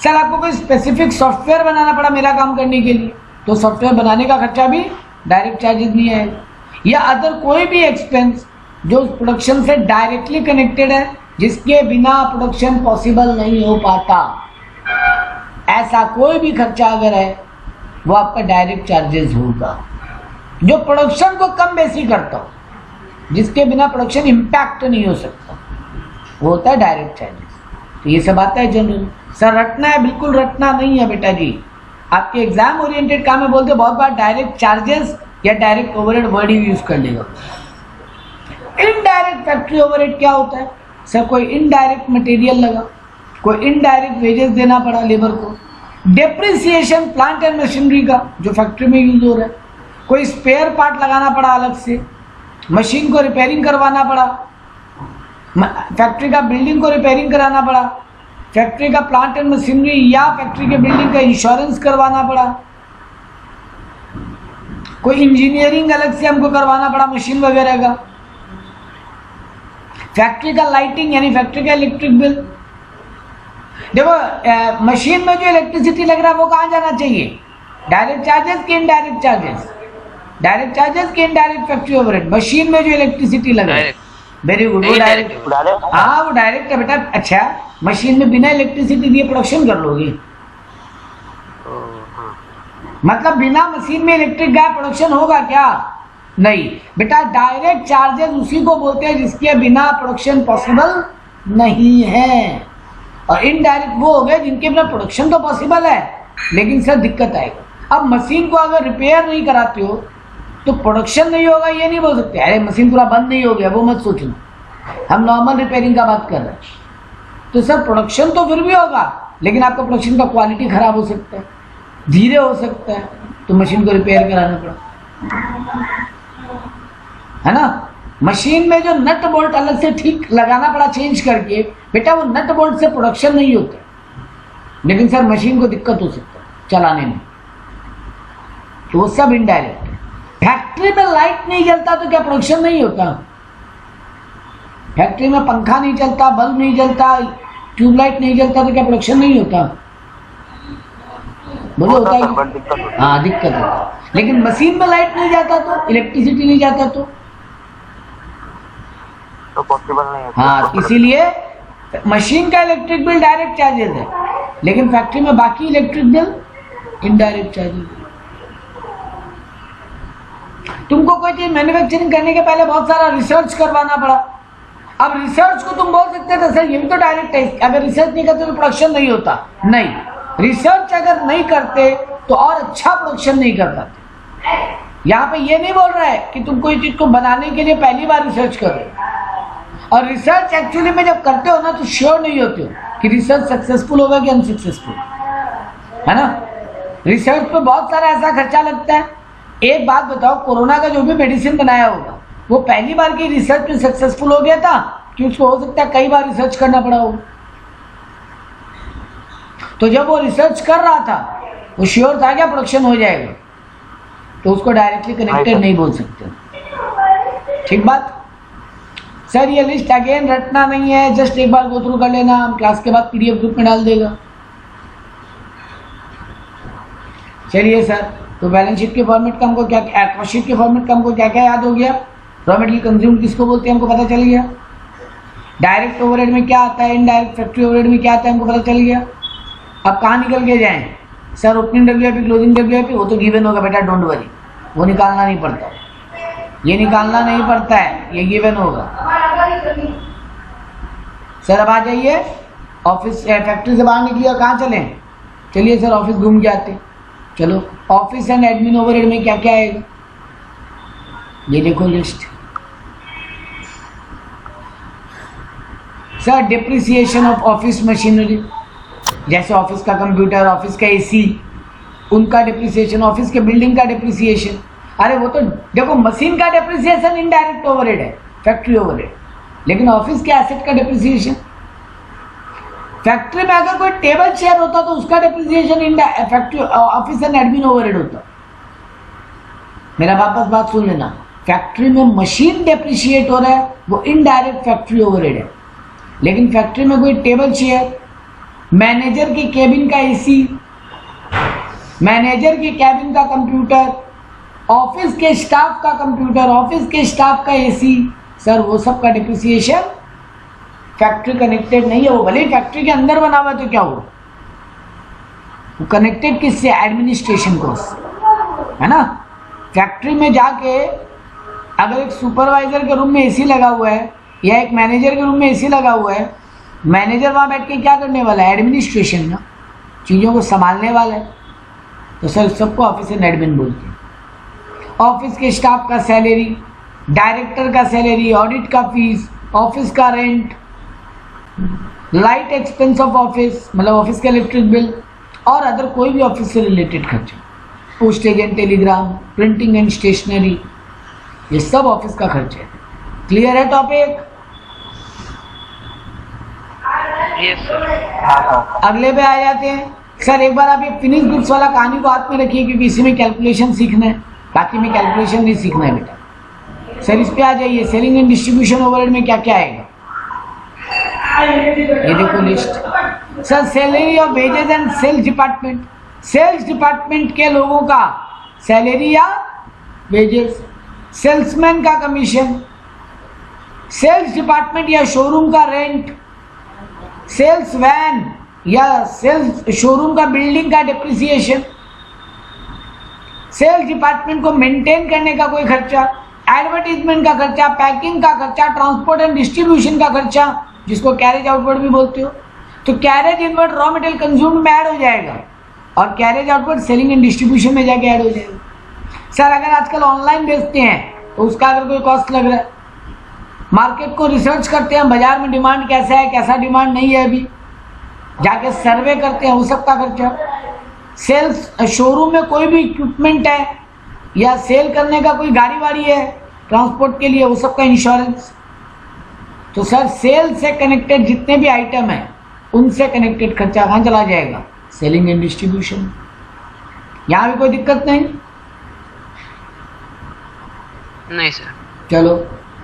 सर आपको कोई स्पेसिफिक सॉफ्टवेयर बनाना पड़ा मेरा काम करने के लिए, तो सॉफ्टवेयर बनाने का खर्चा भी डायरेक्ट चार्जेस नहीं आएगा। या अदर कोई भी एक्सपेंस जो प्रोडक्शन से डायरेक्टली कनेक्टेड है, जिसके बिना प्रोडक्शन पॉसिबल नहीं हो पाता, ऐसा कोई भी खर्चा अगर है वो आपका डायरेक्ट चार्जेस होगा। जो प्रोडक्शन को कम बेसी करता हो, जिसके बिना प्रोडक्शन इम्पैक्ट नहीं हो सकता, वो होता है डायरेक्ट चार्जेस। तो ये सब आता है जनरल। सर रटना है, बिल्कुल रटना नहीं है बेटा जी। आपके एग्जाम ओरिएंटेड काम में बोलते बहुत बार डायरेक्ट चार्जेस या डायरेक्ट ओवरहेड वर्ड ही यूज कर लेगा। इनडायरेक्ट फैक्ट्री ओवरहेड क्या होता है, सर कोई इनडायरेक्ट मटेरियल लगा, कोई इनडायरेक्ट वेजेस देना पड़ा लेबर को, डेप्रिसिएशन प्लांट एंड मशीनरी का जो फैक्ट्री में यूज हो रहा है, कोई स्पेयर पार्ट लगाना पड़ा अलग से, मशीन को रिपेयरिंग करवाना पड़ा, फैक्ट्री का बिल्डिंग को रिपेयरिंग कराना पड़ा, फैक्ट्री का प्लांट एंड मशीनरी या फैक्ट्री के बिल्डिंग का इंश्योरेंस करवाना पड़ा, कोई इंजीनियरिंग अलग से हमको करवाना पड़ा मशीन वगैरह का, फैक्ट्री का लाइटिंग यानी फैक्ट्री का इलेक्ट्रिक बिल। देखो मशीन में जो इलेक्ट्रिसिटी लग रहा है वो कहाँ जाना चाहिए, डायरेक्ट चार्जेस की इनडायरेक्ट चार्जेस, डायरेक्ट चार्जेस की इनडायरेक्ट फैक्ट्री ओवरहेड। मशीन में जो इलेक्ट्रिसिटी लग रहा है, वेरी गुड, वो डायरेक्ट, हाँ वो डायरेक्ट है बेटा। अच्छा मशीन में बिना इलेक्ट्रिसिटी दिए प्रोडक्शन कर लोगे, मतलब बिना मशीन में इलेक्ट्रिक गया प्रोडक्शन होगा क्या, नहीं बेटा। डायरेक्ट चार्जेस उसी को बोलते हैं जिसके बिना प्रोडक्शन पॉसिबल नहीं है, और इनडायरेक्ट वो हो गए जिनके बिना प्रोडक्शन तो पॉसिबल है लेकिन सर दिक्कत आएगा। अब मशीन को अगर रिपेयर नहीं कराते हो तो प्रोडक्शन नहीं होगा, ये नहीं बोल सकते अरे मशीन पूरा बंद नहीं हो गया, वो मत सोचना, हम नॉर्मल रिपेयरिंग का बात कर रहे हैं। तो सर प्रोडक्शन तो फिर भी होगा, लेकिन आपका प्रोडक्शन का क्वालिटी खराब हो सकता है, धीरे हो सकता है, तो मशीन को रिपेयर कराना पड़ा, है ना। मशीन में जो नट बोल्ट अलग से ठीक लगाना पड़ा चेंज करके, बेटा वो नट बोल्ट से प्रोडक्शन नहीं होता, लेकिन सर मशीन को दिक्कत हो सकता है चलाने में, तो वो सब इनडायरेक्ट है। फैक्ट्री में लाइट नहीं जलता तो क्या प्रोडक्शन नहीं होता, फैक्ट्री में पंखा नहीं चलता, बल्ब नहीं जलता, ट्यूबलाइट नहीं जलता तो क्या प्रोडक्शन नहीं होता? बोलो होता है कि? हाँ, दिक्कत है। लेकिन मशीन में लाइट नहीं जाता तो, इलेक्ट्रिसिटी नहीं जाता तो पॉसिबल नहीं है। हाँ, इसीलिए मशीन का इलेक्ट्रिक बिल डायरेक्ट चार्जेस है, लेकिन फैक्ट्री में बाकी इलेक्ट्रिक बिल इनडायरेक्ट चार्जेस है। तुमको कोई चीज मैन्युफैक्चरिंग करने के पहले बहुत सारा रिसर्च करवाना पड़ा। अब रिसर्च को तुम बोल सकते थे सर ये भी तो डायरेक्ट है, अगर रिसर्च नहीं करते तो प्रोडक्शन नहीं होता। नहीं, रिसर्च अगर नहीं करते तो और अच्छा प्रोडक्शन नहीं कर पाते। यहाँ पे ये नहीं बोल रहा है कि तुम कोई चीज को बनाने के लिए पहली बार रिसर्च कर रहे हो, और रिसर्च एक्चुअली में जब करते हो ना तो श्योर नहीं होते हो कि रिसर्च सक्सेसफुल होगा कि अनसक्सेसफुल, है ना। रिसर्च पे बहुत सारा ऐसा खर्चा लगता है। एक बात बताओ, कोरोना का जो भी मेडिसिन बनाया होगा वो पहली बार की रिसर्च में सक्सेसफुल हो गया था कि उसको हो सकता है कई बार रिसर्च करना पड़ा हो। तो जब वो रिसर्च कर रहा था वो श्योर था क्या प्रोडक्शन हो जाएगा, तो उसको डायरेक्टली कनेक्टेड नहीं बोल सकते। ठीक बात। सर ये लिस्ट अगेन रटना नहीं है, जस्ट एक बार गो थ्रू कर लेना, हम क्लास के बाद पीडीएफ ग्रुप में डाल देगा। चलिए सर, तो बैलेंस शीट के फॉर्मेट का हमको क्या, कॉस्ट शीट के फॉर्मेट का हमको क्या क्या याद हो गया? रॉ मटेरियल कंज्यूम किसको बोलते हैं हमको पता चल गया। डायरेक्ट ओवरहेड में क्या आता है, इनडायरेक्ट फैक्ट्री ओवरहेड में क्या आता है हमको पता चल गया। अब कहाँ निकल के जाएं sir? Opening WIP, closing WIP, वो तो गिवन होगा बेटा, डोंट वरी, वो निकालना नहीं पड़ता, ये निकालना नहीं पड़ता है, ये गिवन होगा। सर अब आ जाइए, ऑफिस फैक्ट्री से बाहर निकलिए और कहाँ चलें? चलिए सर ऑफिस घूम के आते। चलो, ऑफिस एंड एडमिन ओवरहेड में क्या क्या आएगा ये देखो list. Sir depreciation of office machinery, जैसे ऑफिस का कंप्यूटर, ऑफिस का एसी, उनका डिप्रिसिएशन, ऑफिस के बिल्डिंग का डिप्रिसिएशन। अरे वो तो देखो, मशीन का डिप्रिसिएशन इनडायरेक्ट ओवरहेड है, फैक्ट्री ओवरहेड, लेकिन ऑफिस के एसेट का डिप्रिसिएशन, फैक्ट्री में अगर कोई टेबल चेयर होता तो उसका depreciation factory office and admin overhead होता। मेरा वापस बात सुन लेना, फैक्ट्री में मशीन डिप्रिशिएट हो रहा है वो इनडायरेक्ट फैक्ट्री ओवरहेड है, लेकिन फैक्ट्री में कोई टेबल चेयर, मैनेजर की केबिन का एसी, मैनेजर की केबिन का कंप्यूटर, ऑफिस के स्टाफ का कंप्यूटर, ऑफिस के स्टाफ का एसी, सर वो सब का डिप्रिसिएशन फैक्ट्री कनेक्टेड नहीं है। वो भले ही फैक्ट्री के अंदर बना हुआ तो क्या हुआ, वो कनेक्टेड किससे? एडमिनिस्ट्रेशन कॉस्ट, है ना। फैक्ट्री में जाके अगर एक सुपरवाइजर के रूम में एसी लगा हुआ है या एक मैनेजर के रूम में एसी लगा हुआ है, मैनेजर वहाँ बैठ के क्या करने वाला है? एडमिनिस्ट्रेशन ना, चीज़ों को संभालने वाला है। तो सर सबको ऑफिस एंड एडमिन बोलते हैं। ऑफिस के स्टाफ का सैलरी, डायरेक्टर का सैलरी, ऑडिट का फीस, ऑफिस का rent, light expense of office मतलब ऑफिस का इलेक्ट्रिक बिल, और अदर कोई भी ऑफिस से रिलेटेड खर्चा, postage and telegram, printing and stationery, ये सब ऑफिस का खर्चा है। क्लियर है टॉपिक? Yes sir. अगले पे आ जाते हैं। सर एक बार आप ये फिनिश गुड्स वाला कहानी को हाथ में रखिए, क्योंकि इसी में कैलकुलेशन सीखना है, बाकी में कैलकुलेशन नहीं सीखना है बेटा। सर इस पे आ जाइए, सेलिंग एंड डिस्ट्रीब्यूशन ओवरहेड में क्या क्या आएगा ये देखो list. Sir salary of wages and sales department, sales department के लोगों का सैलरी या वेजेस, सेल्समैन का कमीशन, सेल्स डिपार्टमेंट या शोरूम का रेंट, सेल्स वैन या सेल्स शोरूम का बिल्डिंग का डिप्रिसिएशन, सेल्स डिपार्टमेंट को मेंटेन करने का कोई खर्चा, एडवर्टीजमेंट का खर्चा, पैकिंग का खर्चा, ट्रांसपोर्ट एंड डिस्ट्रीब्यूशन का खर्चा, जिसको कैरेज आउटवर्ड भी बोलते हो। तो carriage inward raw material consume में ऐड हो जाएगा और carriage outward selling and distribution में जाके ऐड हो जाएगा। सर अगर आजकल ऑनलाइन बेचते हैं तो उसका अगर कोई कॉस्ट लग रहा है, मार्केट को रिसर्च करते हैं, बाजार में डिमांड कैसा है, कैसा डिमांड नहीं है, अभी जाके सर्वे करते हैं, वो सब का खर्चा। सेल्स शोरूम में कोई भी इक्विपमेंट है या सेल करने का कोई गाड़ी वाड़ी है ट्रांसपोर्ट के लिए, वो सब का इंश्योरेंस। तो सर सेल से कनेक्टेड जितने भी आइटम हैं उनसे कनेक्टेड खर्चा कहाँ चला जाएगा? Selling and distribution. यहाँ भी कोई दिक्कत नहीं नहीं सर। चलो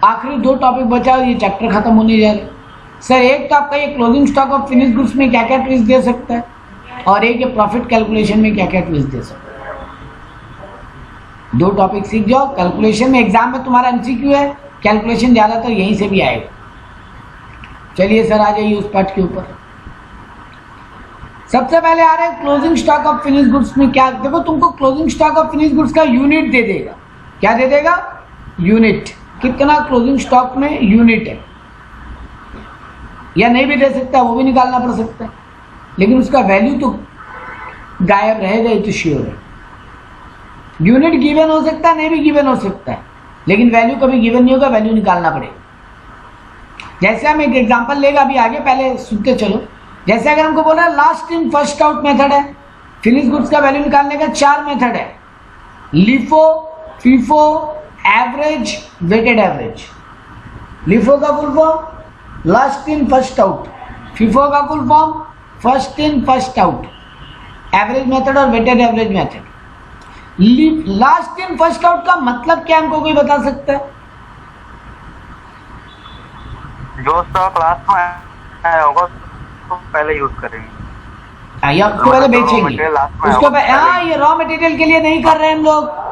आखिरी 2 टॉपिक बचा और ये चैप्टर खत्म होने जा रहा है। सर एक तो आपका ये closing stock of finish goods में क्या क्या ट्विस्ट दे सकता है, और एक ये प्रॉफिट कैलकुलेशन में क्या क्या ट्विस्ट दे सकता है। 2 टॉपिक सीख जाओ। कैलकुलेशन में एग्जाम में तुम्हारा एमसीक्यू है, कैलकुलेशन ज़्यादातर यहीं से भी आएगा। चलिए सर आ जाइए उस पार्ट के ऊपर। सबसे पहले आ रहा है closing stock of finish goods में क्या। देखो तुमको closing stock of finish goods का यूनिट दे देगा। क्या दे देगा? यूनिट। कितना क्लोजिंग स्टॉक में यूनिट है, या नहीं भी दे सकता है, वो भी निकालना पड़ सकता है, लेकिन उसका वैल्यू तो गायब रहेगा, ये तो श्योर है। यूनिट गिवन हो सकता है, नहीं भी गिवन हो सकता है, लेकिन वैल्यू कभी गिवन नहीं होगा, वैल्यू निकालना पड़ेगा। जैसे हम एक एग्जांपल लेगा अभी आगे, पहले सुनते चलो। जैसे अगर हमको बोल रहा है last in first out method है, फिनिश गुड्स का वैल्यू निकालने का 4 मेथड है, LIFO, FIFO, average, weighted average. LIFO का full form last in first out, FIFO का full form first in first out, average method और weighted average method. Last in first out का मतलब क्या, हमको कोई बता सकता है? जो स्टॉक लास्ट में आया होगा उसको पहले यूज करेंगे, या उसको पहले बेचेंगे, उसको हाँ, ये रॉ मटेरियल के लिए नहीं कर रहे हैं हम लोग,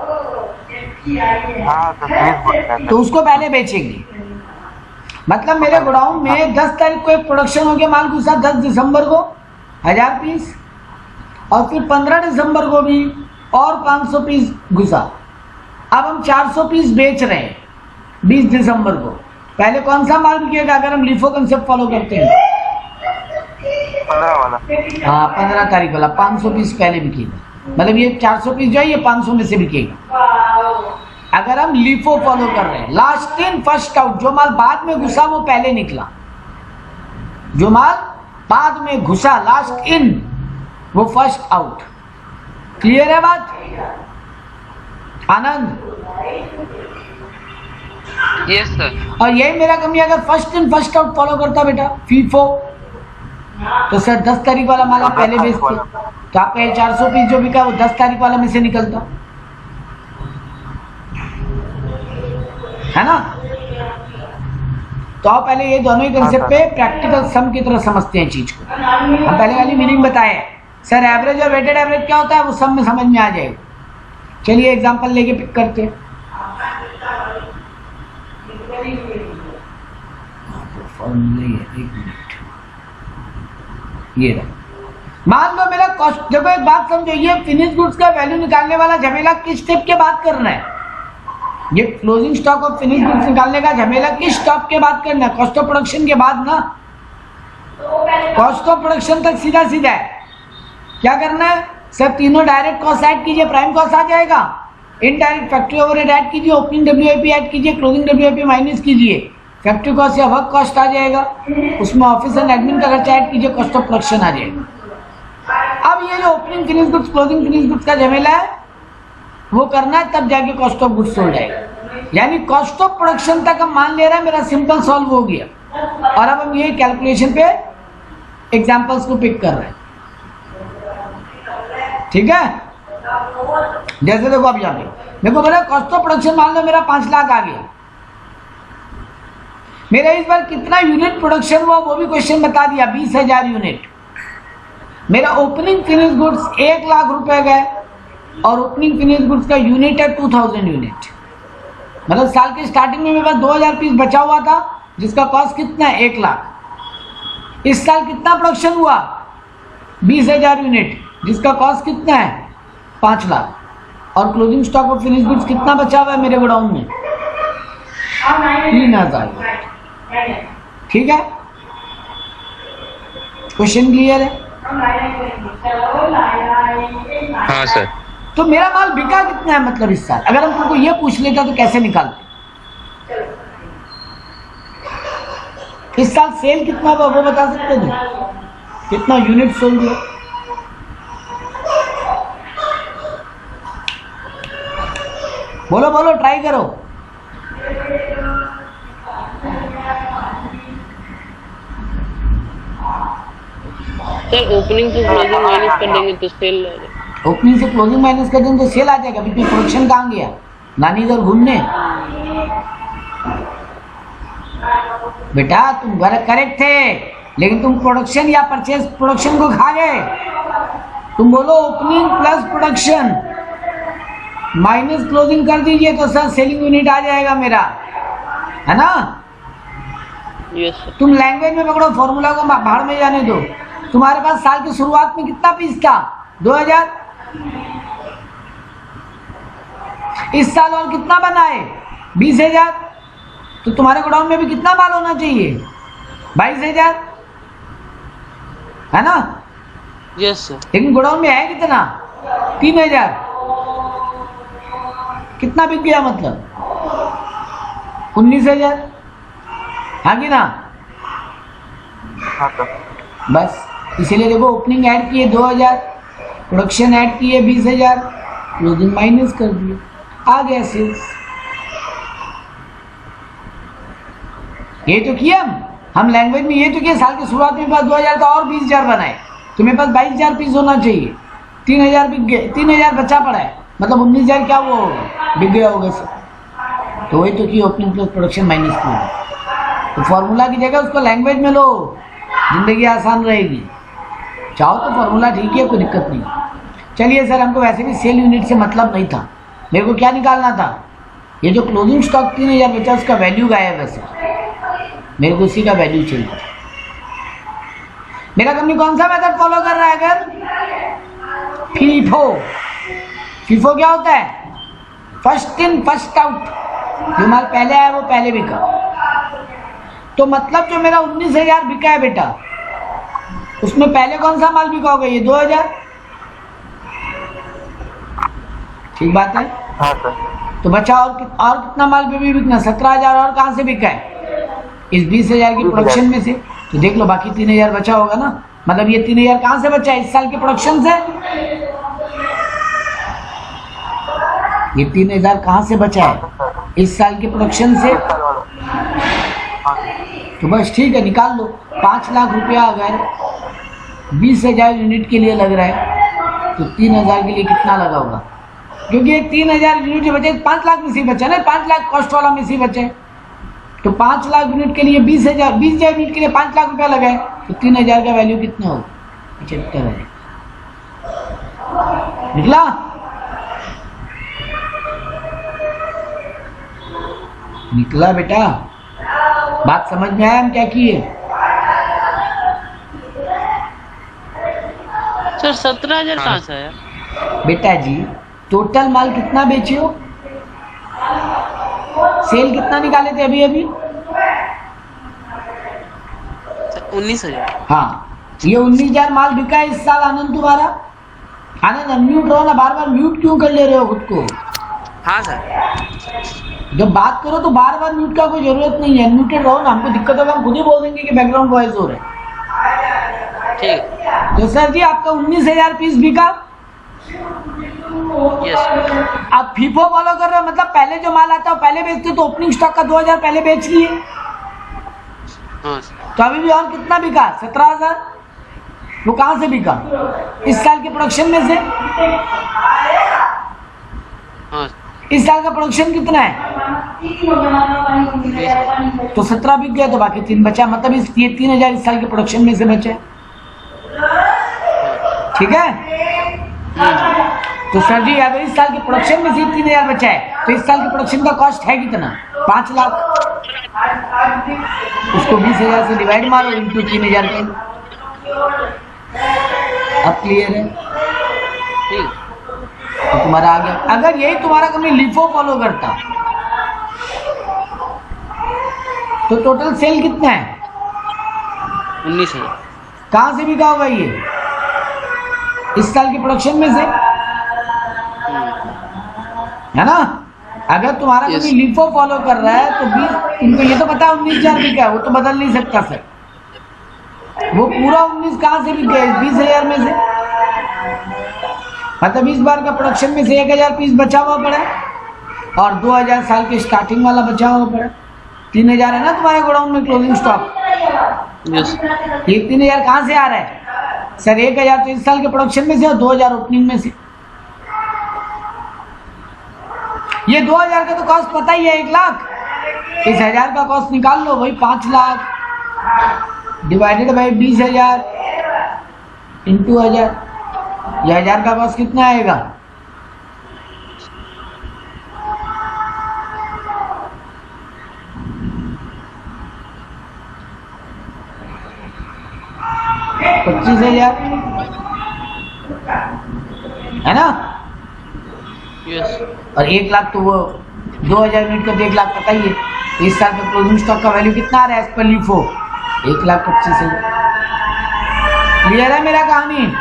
हाँ तो उसको पहले बेचेंगे। मतलब मेरे गोडाउन में 10 तारीख को एक प्रोडक्शन हो गया, माल घुसा 10 दिसंबर को 1000 पीस, और फिर 15 दिसंबर को भी और 500 पीस घुसा। अब हम 400 पीस बेच रहे हैं 20 दिसंबर को। पहले कौन सा माल बिकेगा अगर हम लिफो कंसेप्ट फॉलो करते हैं? 15 वाला। हाँ 15 तारीख वाला 500 पीस पहले बिकेगा, मतलब ये 400 पीस जो है ये 500 में से बिकेगा। अगर हम लिफो फॉलो कर रहे हैं, लास्ट इन फर्स्ट आउट, जो माल बाद में घुसा वो पहले निकला, जो माल बाद में घुसा लास्ट इन वो फर्स्ट आउट। क्लियर है बात? आनंद? Yes sir. और यही मेरा कमी, अगर first in first out follow करता बेटा फीफो, तो सर 10 तारीख वाला माल आप पहले बेचते, तो आपका ये 400 पीस जो बिका वो 10 तारीख वाला में से निकलता, है ना? तो आप पहले ये दोनों ही कंसेप्ट पे प्रैक्टिकल सम की तरह समझते हैं चीज को। हम पहले वाली मीनिंग बताए सर, एवरेज और वेटेड एवरेज क्या होता है वो सम में समझ में आ जाएगा। चलिए एग्जांपल लेके पिक करते हैं। ये रहा, मान लो मेरा कॉस्ट। देखो एक बात समझो, ये फिनिश गुड्स का वैल्यू निकालने वाला झमेला किस स्टेप के बाद करना है? ये closing stock of finish goods निकालने का झमेला किस स्टॉप के बाद करना है? कॉस्ट ऑफ प्रोडक्शन के बाद ना। कॉस्ट ऑफ प्रोडक्शन तक सीधा सीधा है। क्या करना है सर? तीनों डायरेक्ट कॉस्ट ऐड कीजिए, प्राइम कॉस्ट आ जाएगा, इनडायरेक्ट फैक्ट्री ओवरहेड ऐड कीजिए, ओपनिंग डब्ल्यूआईपी ऐड कीजिए, क्लोजिंग डब्ल्यूआईपी माइनस कीजिए, फैक्ट्री कॉस्ट या वर्क कॉस्ट आ जाएगा, उसमें ऑफिस एंड एडमिन का खर्चा ऐड कीजिए, कॉस्ट ऑफ प्रोडक्शन आ जाएगा। अब ये जो opening finish goods closing finish goods का झमेला है वो करना है, तब जाके कॉस्ट ऑफ गुड्स सोल्ड आएगा। यानी कॉस्ट ऑफ प्रोडक्शन तक हम मान ले रहे हैं, मेरा सिंपल सॉल्व हो गया, और अब हम ये कैलकुलेशन पे एग्जांपल्स को पिक कर रहे हैं। ठीक है? जैसे देखो अब यहाँ पे मेरे को बोला कॉस्ट ऑफ प्रोडक्शन मान लो मेरा 5 लाख आ गया, मेरा इस बार कितना यूनिट प्रोडक्शन हुआ वो भी क्वेश्चन बता दिया, 20,000 यूनिट। मेरा ओपनिंग फिनिश गुड्स 1 लाख रुपए गए, और ओपनिंग फिनिश गुड्स का यूनिट है 2000 यूनिट। मतलब साल के स्टार्टिंग में मेरे पास 2000 पीस बचा हुआ था, जिसका कॉस्ट कितना है? 1 लाख। इस साल कितना प्रोडक्शन हुआ? 20,000 यूनिट, जिसका कॉस्ट कितना है? 5 लाख। और closing stock of finish goods कितना बचा हुआ है मेरे गोडाउन में? 3,000। ठीक है? क्वेश्चन क्लियर है? हाँ सर। तो मेरा माल बिका कितना है मतलब इस साल? अगर हम तुमको ये पूछ लेता तो कैसे निकालते? इस साल सेल कितना हुआ वो बता सकते थे? कितना यूनिट सोल्ड हुआ? बोलो बोलो, ट्राई करो। सर ओपनिंग से क्लोजिंग माइनस कर देंगे तो सेल आ जाएगा। ओपनिंग से क्लोजिंग माइनस कर देंगे तो सेल आ जाएगा। बीच में प्रोडक्शन कहाँ गया? नानी इधर घूमने। बेटा तुम करेक्ट थे, लेकिन तुम प्रोडक्शन या परचेज प्रोडक्शन को खा गए। तुम बोलो opening plus production minus closing कर दीजिए तो सर सेलिंग यूनिट आ जाएगा मेरा, है ना। Yes sir. तुम लैंग्वेज में पकड़ो, फॉर्मूला को बाहर में जाने दो। तुम्हारे पास साल की शुरुआत में कितना पीस था? 2000। इस साल और कितना बना है? 20,000। तो तुम्हारे गोडाउन में भी कितना माल होना चाहिए? 22,000, है ना। Yes sir. लेकिन गोडाउन में है कितना? 3,000। कितना बिक गया मतलब? 19,000, हाँ कि ना। हाँ सर। बस इसीलिए देखो ओपनिंग ऐड किए 2000, प्रोडक्शन ऐड किए 20,000, क्लोजिंग माइनस कर दिए, आ गया सेल्स। ये तो किया हम लैंग्वेज में, ये तो किया साल की शुरुआत में पास 2000 का और 20,000 बनाए, तुम्हें पास 22,000 पीस होना चाहिए। 3,000 बिक गए, 3,000 बचा पड़ा है, मतलब 19,000 क्या वो बिक गया होगा सर। तो वही तो कि opening plus production minus closing. तो फॉर्मूला की जगह उसको लैंग्वेज में लो, जिंदगी आसान रहेगी। चाहो तो फॉर्मूला ठीक है, कोई दिक्कत नहीं। चलिए सर, हमको वैसे भी सेल यूनिट से मतलब नहीं था, मेरे को क्या निकालना था? ये जो क्लोजिंग स्टॉक 3,000 बचा उसका वैल्यू गायब है सर, मेरे को उसी का वैल्यू चाहिए। मेरा कंपनी कौन सा मेथड फॉलो कर रहा है? अगर फीफो, फीफो क्या होता है? फर्स्ट इन फर्स्ट आउट, जो माल पहले आया वो पहले बिका। तो मतलब जो मेरा 19,000 बिका है बेटा, उसमें पहले कौन सा माल बिका होगा? ये 2,000, ठीक बात है। हाँ सर। तो बचा और कितना माल पे भी बिकना? 17,000 और कहाँ से बिका है? इस 20,000 की प्रोडक्शन में से। तो देख लो बाकी 3,000 बचा होगा ना, मतलब ये 3,000 कहाँ से बचा है? इस साल के प्रोडक्शन से। ये 3,000 कहाँ से बचा है? इस साल के प्रोडक्शन से। तो बस ठीक है, निकाल लो। 5 लाख रुपया अगर 20,000 यूनिट के लिए लग रहा है तो 3,000 के लिए कितना लगा होगा? क्योंकि ये 3,000 यूनिट जो बचे 5 लाख में से बचा ना, 5 लाख कॉस्ट वाला में से बचे। तो 5 लाख यूनिट के लिए 20,000 यूनिट के लिए 5 लाख रुपया लगा है, तो 3,000 का वैल्यू कितना होगा? 75,000 निकला। निकला बेटा, बात समझ में आया हम क्या किए? सर 17,000 कहाँ से आया? बेटा जी टोटल माल कितना बेचे हो? सेल कितना निकाले थे अभी अभी? 19,000। हाँ, ये 19,000 माल बिका है इस साल। आनंद तुम्हारा, आनंद अनम्यूट रहो ना, बार बार म्यूट क्यों कर ले रहे हो खुद को? हाँ सर। जब बात करो तो बार बार म्यूट का कोई जरूरत नहीं है, अनम्यूटेड रहो ना। हमको दिक्कत होगा हम खुद ही बोल देंगे कि बैकग्राउंड वॉइस हो रहा है। ठीक। तो सर जी आपका 19,000 पीस बिका। यस। आप फीफो फॉलो कर रहे हो, मतलब पहले जो माल आता है पहले बेचते, तो ओपनिंग स्टॉक का 2,000 पहले बेच लिए। हाँ सर। तो अभी भी और कितना बिका? 17,000। वो कहाँ से बिका? इस साल के प्रोडक्शन में से। हाँ। इस साल का प्रोडक्शन कितना है? तो 17 बिक गया, तो बाकी 3 बचा, मतलब ये 3,000 इस साल के प्रोडक्शन में से बचे। ठीक है। तो सर जी अगर इस साल के प्रोडक्शन में से 3,000 बचा है, तो इस साल के प्रोडक्शन का कॉस्ट है कितना? 5 लाख। उसको 20,000 से डिवाइड मारो इंटू 3,000 के। अब क्लियर है? ठीक। तो तुम्हारा आ गया। अगर यही तुम्हारा कंपनी लिफो फॉलो करता तो टोटल सेल कितना है? 19,000। कहाँ से बिका होगा ये? इस साल के प्रोडक्शन में से, है ना। अगर तुम्हारा Yes. कंपनी लिफो फॉलो कर रहा है तो 20, तुमको ये तो पता है 19,000 बिका है, वो तो बदल नहीं सकता सर। वो पूरा 19 कहाँ से बिक गया? 20,000 में से। मतलब इस बार का प्रोडक्शन में से 1,000 पीस बचा हुआ पड़ा और 2,000 साल के स्टार्टिंग वाला बचा हुआ पड़ा। 3,000 है ना तुम्हारे गोडाउन में क्लोजिंग स्टॉक। यस। ये 3,000 कहाँ से आ रहा है? सर 1,000 तो इस साल के प्रोडक्शन में से और 2,000 ओपनिंग में से। ये 2,000 का तो कॉस्ट पता ही है, 1 लाख। इस 1000 का कॉस्ट निकाल लो, वही 5 लाख डिवाइडेड बाई 20,000 इंटू 1000। ये 1000 का कॉस्ट कितना आएगा? $25,000 है ना? यस। और 1 लाख तो वो 2000 यूनिट का तो 1 लाख पता ही है। इस साल का क्लोजिंग स्टॉक का वैल्यू कितना आ रहा है एज पर LIFO? 1,25,000। क्लियर है मेरा कहानी?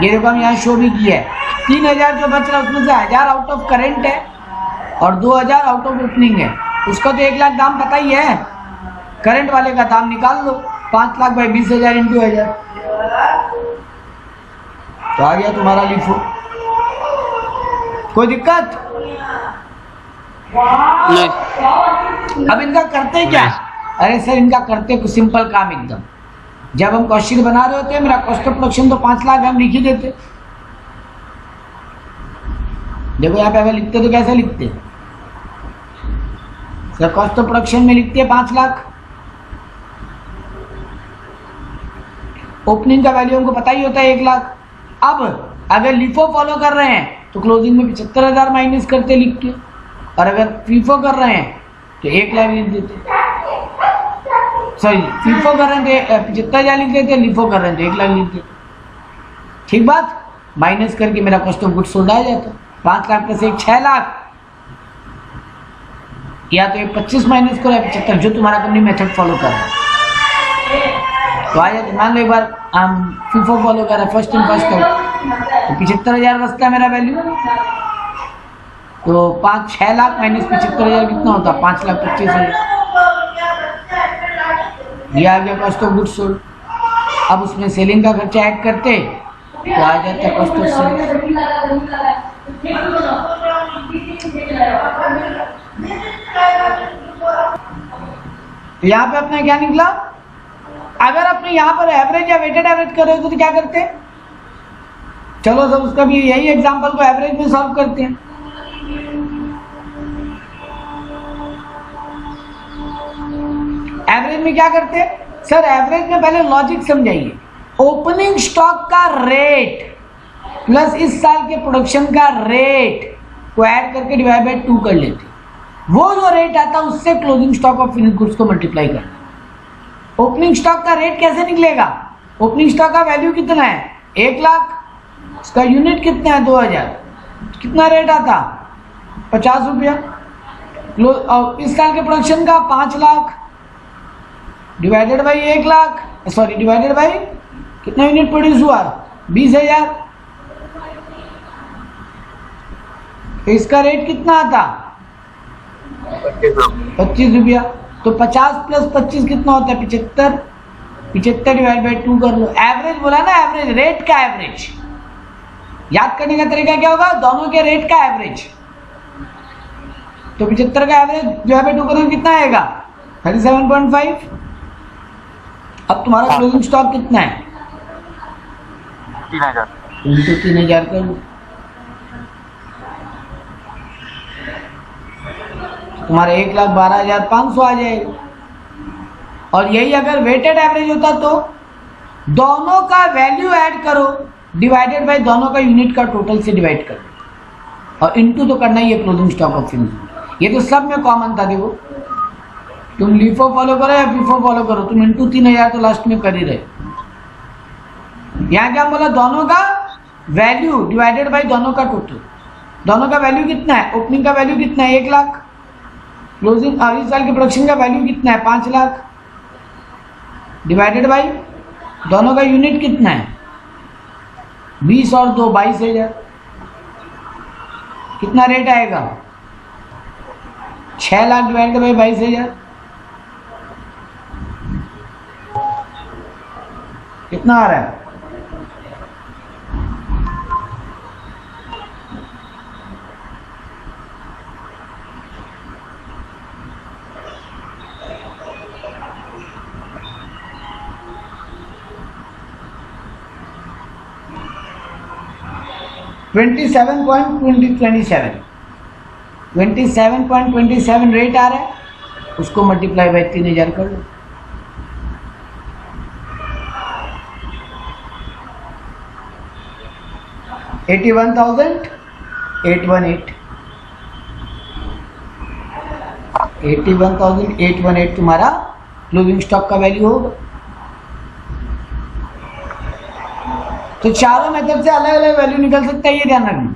ये देखो हम यहाँ शो भी किया है। 3,000 जो बच रहा है उसमें से 1,000 आउट ऑफ करेंट है और 2,000 आउट ऑफ ओपनिंग है। उसका तो 1 लाख दाम पता ही है, करंट वाले का दाम निकाल लो। 5 लाख बाई 20,000 इंटू 1000 तो आ गया तुम्हारा LIFO। कोई दिक्कत नहीं। अब इनका करते क्या? अरे सर इनका करते कुछ सिंपल काम एकदम। जब हम कॉस्ट शीट बना रहे होते हैं, मेरा कॉस्ट ऑफ प्रोडक्शन तो 5 लाख हम लिख ही देते। देखो यहाँ पे अगर लिखते तो कैसे लिखते? सर कॉस्ट ऑफ प्रोडक्शन में लिखते हैं 5 लाख। ओपनिंग का वैल्यू हमको पता ही होता है 1 लाख। अब अगर LIFO फॉलो कर रहे हैं तो क्लोजिंग में 75,000 माइनस करते लिख के, और अगर FIFO कर रहे हैं तो 1 लाख लिख देते। सॉरी, FIFO कर रहे हैं तो 75,000 लिख देते, LIFO कर रहे हैं तो 1 लाख लिख देते। ठीक बात? माइनस करके मेरा कॉस्ट ऑफ गुड्स सोल्ड आ जाता। 5 लाख प्लस 1 6 लाख, या तो 25 माइनस करो या 75, जो तुम्हारा कंपनी मेथड फॉलो कर रहा है तो आ जाते। मान लो एक बार हम FIFO फॉलो कर रहे हैं, फर्स्ट इन फर्स्ट आउट, तो 75,000 बचता है मेरा वैल्यू। तो 6 लाख माइनस 75,000 कितना होता? 5,25,000। ये आ गया कॉस्ट ऑफ गुड्स सोल्ड। अब उसमें सेलिंग का खर्चा ऐड करते तो आ जाता है कॉस्ट ऑफ सेल्स। तो यहाँ पे अपना क्या निकला? अगर अपने यहाँ पर एवरेज या वेटेड एवरेज कर रहे हो तो क्या करते हैं? चलो सब उसका भी यही एग्जांपल को एवरेज में सॉल्व करते हैं। एवरेज में क्या करते हैं? सर एवरेज में पहले लॉजिक समझाइए। ओपनिंग स्टॉक का रेट प्लस इस साल के प्रोडक्शन का रेट को ऐड करके डिवाइड बाय 2 कर लेते। वो जो रेट आता है उससे closing stock of finished goods को मल्टीप्लाई करना। ओपनिंग स्टॉक का रेट कैसे निकलेगा? ओपनिंग स्टॉक का वैल्यू कितना है? 1 लाख, उसका यूनिट कितना है? 2000। कितना रेट आता? 50 रुपया। और इस साल के प्रोडक्शन का 5 lakh divided by 1 lakh, sorry divided by कितना यूनिट प्रोड्यूस हुआ? 20,000। तो इसका रेट कितना आता? 25 रुपया। तो 50 प्लस 25 कितना होता है? 75। 75 डिवाइड बाई 2 कर लो। एवरेज बोला ना, एवरेज रेट का एवरेज। याद करने का तरीका क्या होगा? दोनों के रेट का एवरेज। तो 75 का एवरेज डिवाइड बाई 2 करोगे कितना आएगा? 37.5। अब तुम्हारा क्लोजिंग स्टॉक कितना है? 3,000। इंटू 3,000 कर लो। तुम्हारा 1,12,500 आ जाएगा। और यही अगर वेटेड एवरेज होता तो दोनों का वैल्यू ऐड करो डिवाइडेड बाय दोनों का यूनिट का टोटल से डिवाइड करो और इनटू तो करना ही है क्लोजिंग स्टॉक ऑफ फिनिश्ड। ये तो सब में कॉमन था। देखो तुम LIFO फॉलो करो या FIFO फॉलो करो, तुम इंटू 3,000 तो लास्ट में कर ही रहे। यहाँ क्या बोला? दोनों का वैल्यू डिवाइडेड बाय दोनों का टोटल। दोनों का वैल्यू कितना है? ओपनिंग का वैल्यू कितना है? 1 लाख। क्लोजिंग इस साल के प्रोडक्शन का वैल्यू कितना है? 5 लाख डिवाइडेड बाई दोनों का यूनिट कितना है? 20 और 2 22,000। कितना रेट आएगा? 6 लाख डिवाइडेड बाई 22,000 कितना आ रहा है? $27.27। 27.27 रेट आ रहा है, उसको मल्टीप्लाई बाय 3000 कर लो। $81,818 तुम्हारा क्लोजिंग स्टॉक का वैल्यू होगा। तो चारों मेथड से अलग अलग वैल्यू निकल सकता है, ये ध्यान रखना।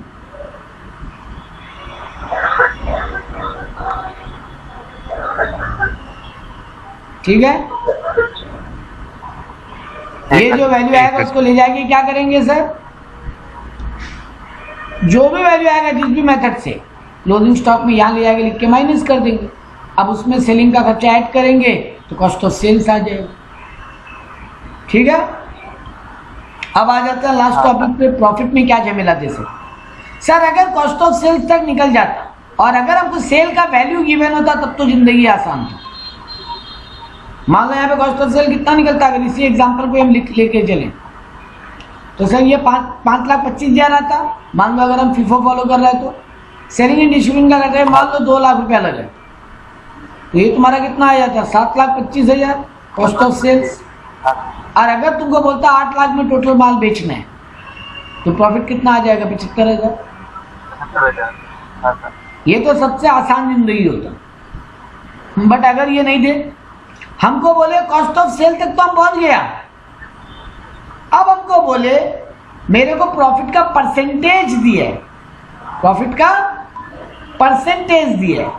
ठीक है, ये जो वैल्यू आएगा उसको ले जाके क्या करेंगे सर, जो भी वैल्यू आएगा जिस भी मेथड से क्लोजिंग स्टॉक में यहां ले जाके लिख के माइनस कर देंगे। अब उसमें सेलिंग का खर्चा ऐड करेंगे तो कॉस्ट ऑफ सेल्स आ जाएगा। ठीक है, अब आ जाता है लास्ट टॉपिक पे, प्रॉफिट में क्या झमेला दे सकते। सर अगर कॉस्ट ऑफ सेल्स तक निकल जाता और अगर हमको सेल का वैल्यू गिवन होता तब तो जिंदगी आसान थी। मान लो यहाँ पे कॉस्ट ऑफ सेल कितना निकलता है, अगर इसी एग्जांपल को हम लेके चलें तो सर ये 5,25,000 आता। मान लो अगर हम फीफो फॉलो कर रहे हैं तो सेलिंग एंड डिस्ट्रीब्यूशन का करते हैं, मान लो 2 लाख रुपया लगे तो ये तुम्हारा कितना आ जाता, 7,25,000 कॉस्ट ऑफ सेल्स। और अगर तुमको बोलता 8 लाख में टोटल माल बेचना है तो प्रॉफिट कितना आ जाएगा, 75,000। ये तो सबसे आसान जिंदगी होता। बट अगर ये नहीं दे, हमको बोले कॉस्ट ऑफ सेल तक तो हम पहुंच गया, अब हमको बोले मेरे को प्रॉफिट का परसेंटेज दिया है, प्रॉफिट का परसेंटेज दिया है,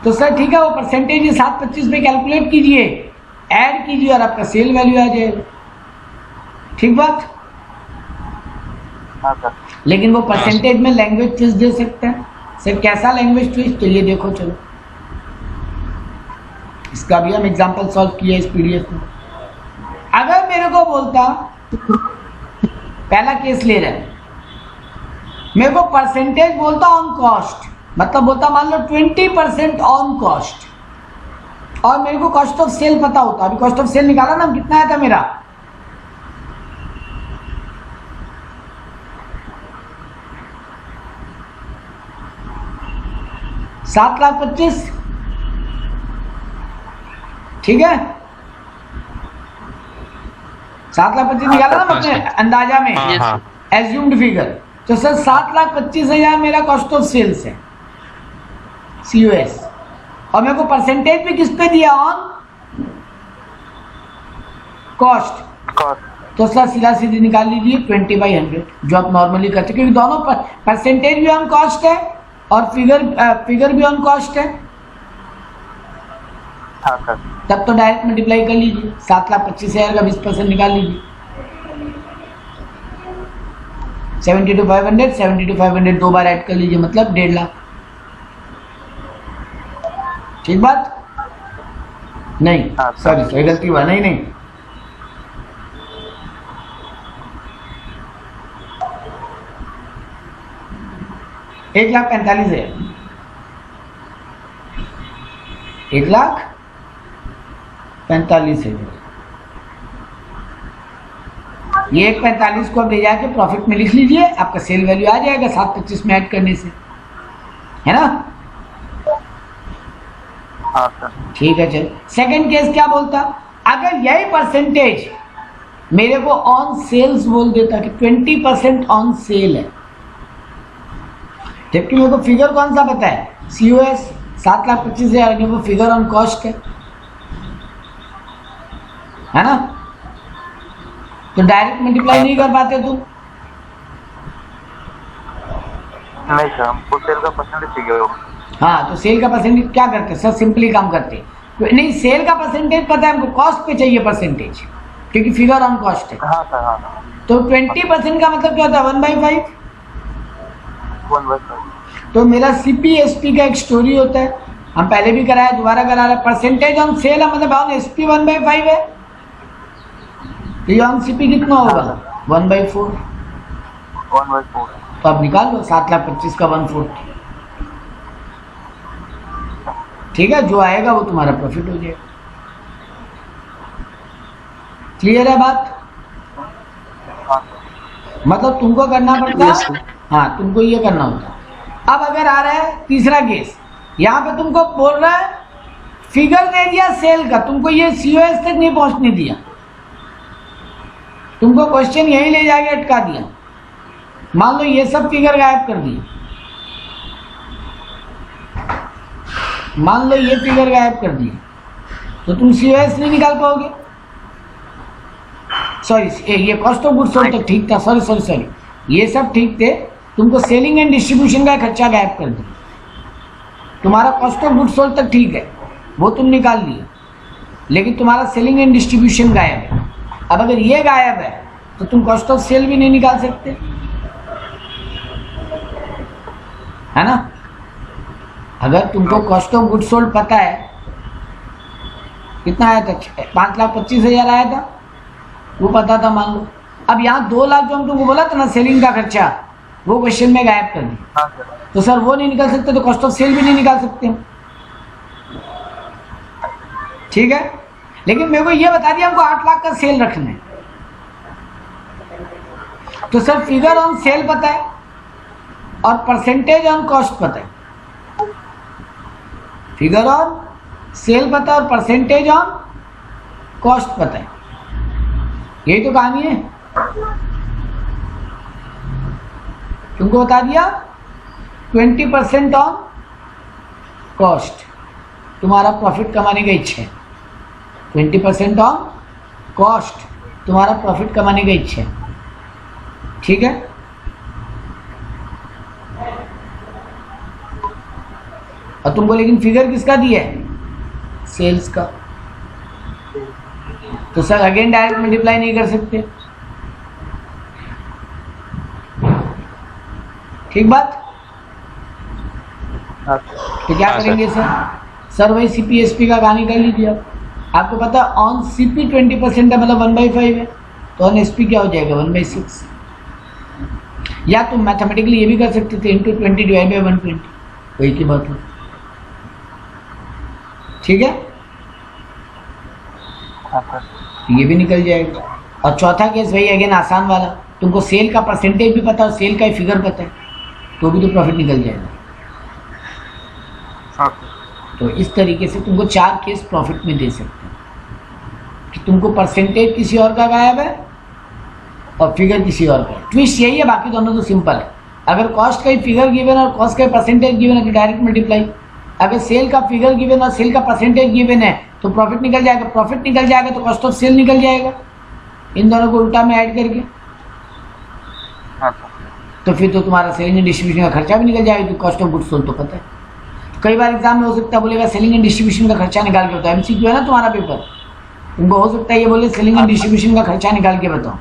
तो सर ठीक है वो परसेंटेज 725 पे कैलकुलेट कीजिए, ऐड कीजिए और आपका सेल वैल्यू आ जाएगा। ठीक बात। लेकिन वो परसेंटेज में लैंग्वेज ट्विस्ट दे सकते हैं। सर कैसा लैंग्वेज ट्विस्ट, चलिए देखो चलो, इसका भी हम एग्जांपल सॉल्व किया इस पीडीएफ में। अगर मेरे को बोलता, पहला केस ले रहे हैं, मेरे को परसेंटेज बोलता ऑन कॉस्ट, मतलब बोलता मान लो 20% ऑन कॉस्ट, और मेरे को कॉस्ट ऑफ सेल पता होता। अभी कॉस्ट ऑफ सेल निकाला ना, कितना आया था मेरा, $7,25,000। ठीक है, 7,25,000 निकाला ना अपने अंदाजा में, एज्यूम्ड फिगर। तो सर 7,25,000 मेरा कॉस्ट ऑफ सेल्स है, COS, और मेरे को परसेंटेज भी किस पे दिया, ऑन कॉस्ट। तो सर सीधा सीधी निकाल लीजिए 20/100, जो आप नॉर्मली करते, क्योंकि दोनों परसेंटेज भी ऑन कॉस्ट है और फिगर भी ऑन कॉस्ट है। तब तो डायरेक्ट मल्टीप्लाई कर लीजिए, 7,25,000 का 20% निकाल लीजिए, 70 to 500, 70 to 500 दो बार ऐड कर लीजिए, मतलब 1.5 लाख। ठीक बात, नहीं सॉरी गलती हुआ, नहीं 1,45,000, 1,45,000। ये 1,45 को अब ले जाके प्रॉफिट में लिख लीजिए, आपका सेल वैल्यू आ जाएगा 725 में ऐड करने से, है ना। ठीक है, चल सेकंड केस क्या बोलता, अगर यही परसेंटेज मेरे को ऑन सेल्स बोल देता कि 20% ऑन सेल है, जबकि मेरे को फिगर कौन सा पता है, COS 7,25,000, वो फिगर ऑन कॉस्ट है ना। तो डायरेक्ट मल्टीप्लाई नहीं कर पाते तुम, नहीं सर, हमको सेल का परसेंटेज चाहिए होगा। हाँ, तो सेल का परसेंटेज क्या करते सर, सिंपली काम करते नहीं, सेल का परसेंटेज पता है हमको, कॉस्ट पे चाहिए परसेंटेज, क्योंकि फिगर ऑन कॉस्ट है। हाँ सर, हाँ। तो 20% का मतलब क्या होता है, 1/5। 1/5। तो मेरा CPSP का एक स्टोरी होता है, हम पहले भी कराया, दोबारा करा रहे, परसेंटेज ऑन सेल है, मतलब ऑन SP 1/5 है, तो ये ऑन CP कितना होगा, 1/4। 1/4। तो आप निकाल लो 7,25,000 का 1/4। ठीक है, जो आएगा वो तुम्हारा प्रॉफिट हो जाएगा। क्लियर है बात, मतलब तुमको करना पड़ता है, हाँ तुमको ये करना होता, अब अगर आ रहा है तीसरा केस, यहाँ पे तुमको बोल रहा है फिगर दे दिया सेल का, तुमको ये सीओएस तक नहीं पहुंचने दिया, तुमको क्वेश्चन यही ले जाके अटका दिया। मान लो ये सब फिगर गायब कर दिए, मान लो ये फिगर गायब कर दिए, तो तुम सीओएस नहीं निकाल पाओगे। सॉरी, ये कॉस्ट ऑफ गुड्स सोल्ड तक ठीक था, सॉरी ये सब ठीक थे, तुमको सेलिंग एंड डिस्ट्रीब्यूशन का खर्चा गायब कर दिया। तुम्हारा कॉस्ट ऑफ गुड्स सोल्ड तक ठीक है, वो तुम निकाल लिए, लेकिन तुम्हारा सेलिंग एंड डिस्ट्रीब्यूशन गायब है। अब अगर ये गायब है तो तुम कॉस्ट ऑफ सेल भी नहीं निकाल सकते, है ना। अगर तुमको कॉस्ट ऑफ गुड्स सोल्ड पता है, कितना आया था, 5,25,000 आया था, वो पता था मान लो। अब यहाँ 2 लाख जो हम तुमको बोला था ना सेलिंग का खर्चा, वो क्वेश्चन में गायब कर दिया। हाँ सर। तो सर वो नहीं निकाल सकते तो कॉस्ट ऑफ सेल भी नहीं निकाल सकते, ठीक है। लेकिन मेरे को ये बता दिया हमको 8 लाख का सेल रखना है, तो सर फिगर ऑन सेल पता है और परसेंटेज ऑन कॉस्ट पता है। फिगर ऑन सेल पता है और परसेंटेज ऑन कॉस्ट पता है, यही तो कहानी है। तुमको बता दिया 20% ऑन कॉस्ट, तुम्हारा प्रॉफिट कमाने का इच्छा है। 20% ऑन कॉस्ट, तुम्हारा प्रॉफिट कमाने का इच्छा है, ठीक है। और तुमको लेकिन फिगर किसका दिया है, सेल्स का, तो सर अगेन डायरेक्ट मल्टीप्लाई नहीं कर सकते, ठीक बात। तो क्या करेंगे सर वही सीपीएसपी का कहानी कर लीजिए। आपको पता है ऑन सीपी 20% है, मतलब 1/5 है, तो ऑन एसपी क्या हो जाएगा 1/6। या तुम मैथमेटिकली ये भी कर सकते थे इंटू 20 डिवाइड बाई 120, वही की बात है, ठीक है। ये भी निकल जाएगा। और चौथा केस वही अगेन आसान वाला, तुमको सेल का परसेंटेज भी पता है, सेल का ही फिगर पता है, तो भी तो प्रॉफिट निकल जाएगा। तो इस तरीके से तुमको 4 केस प्रॉफिट में दे सकते हैं कि तुमको परसेंटेज किसी और का गायब है और फिगर किसी और का है। ट्विस्ट यही है, बाकी दोनों तो सिंपल है। अगर कॉस्ट का ही फिगर गिवन और कॉस्ट का परसेंटेज गिवन है तो डायरेक्ट मल्टीप्लाई। अगर सेल का फिगर गिवन और सेल का परसेंटेज गिवन है तो प्रॉफिट निकल जाएगा, प्रॉफिट निकल जाएगा तो कॉस्ट ऑफ सेल निकल जाएगा, इन दोनों को उल्टा में ऐड करके। तो फिर तो तुम्हारा सेलिंग एंड डिस्ट्रीब्यूशन का खर्चा भी निकल जाएगा, तो कॉस्ट ऑफ गुड्स सोल्ड तो पता है। तो कई बार एग्जाम में हो सकता है बोलेगा सेलिंग एंड डिस्ट्रीब्यूशन का खर्चा निकाल के बताओ, एमसीक्यू है ना तुम्हारा पेपर, तुमको हो सकता है ये बोले सेलिंग एंड डिस्ट्रीब्यूशन का खर्चा निकाल के बताओ,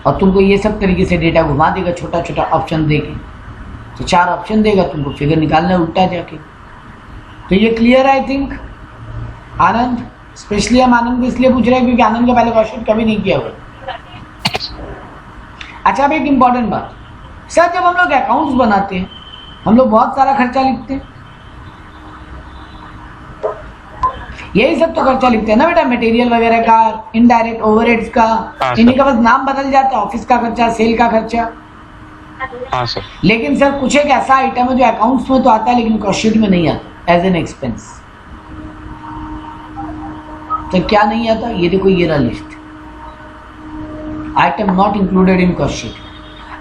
और तुमको ये सब तरीके से डेटा घुमा देगा, छोटा छोटा ऑप्शन देके, तो 4 ऑप्शन देगा, तुमको फिगर निकालना है उल्टा जाके। तो ये क्लियर है आई थिंक आनंद। स्पेशली हम आनंद को इसलिए पूछ रहे हैं क्योंकि आनंद का पहले क्वेश्चन कभी नहीं किया हुआ। अच्छा, अब एक इम्पॉर्टेंट बात, सर जब हम लोग अकाउंट्स बनाते हैं हम लोग बहुत सारा खर्चा लिखते हैं, यही सब तो खर्चा लिखते हैं ना बेटा, मटेरियल वगैरह का, इनडायरेक्ट ओवरहेड्स का, इन्हीं का बस नाम बदल जाता है, ऑफिस का खर्चा, सेल का खर्चा। हाँ सर। लेकिन सर कुछ एक ऐसा आइटम है जो अकाउंट्स में तो आता है लेकिन कॉस्ट शीट में नहीं आता एज एन एक्सपेंस। तो क्या नहीं आता, ये देखो, ये रहा list, item not included in cost sheet.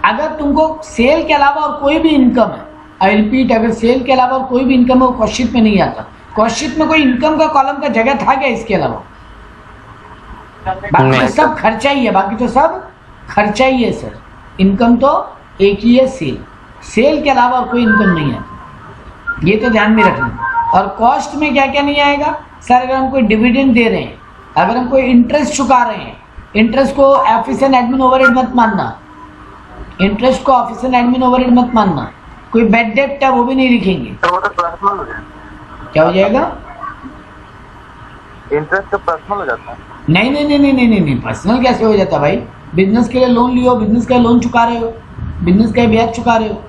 अगर तुमको सेल के अलावा और कोई भी इनकम है, आई रिपीट, अगर सेल के अलावा और कोई भी इनकम है वो कॉस्ट शीट में नहीं आता। कॉस्ट शीट में कोई इनकम का कॉलम का जगह था क्या इसके अलावा? बाकी तो सब खर्चा ही है, बाकी तो सब खर्चा ही है सर। इनकम तो एक ही है, सेल। सेल के अलावा और कोई इनकम नहीं आता, ये तो ध्यान में रखना। और कॉस्ट में क्या क्या नहीं आएगा सर? अगर हम कोई डिविडेंड दे रहे हैं, अगर हम कोई इंटरेस्ट चुका रहे हैं, इंटरेस्ट को ऑफिस एंड एडमिन ओवरहेड मत मानना, इंटरेस्ट को ऑफिस एंड एडमिन ओवरहेड मत मानना। कोई बैड डेब्ट है वो भी नहीं लिखेंगे। तो वो तो पर्सनल हो जाएगा। क्या हो जाएगा? इंटरेस्ट तो पर्सनल हो जाता है। नहीं नहीं नहीं नहीं नहीं नहीं नहीं, पर्सनल कैसे हो जाता भाई? बिजनेस के लिए लोन लियो, बिजनेस का लोन चुका रहे हो, बिजनेस का ब्याज चुका रहे हो,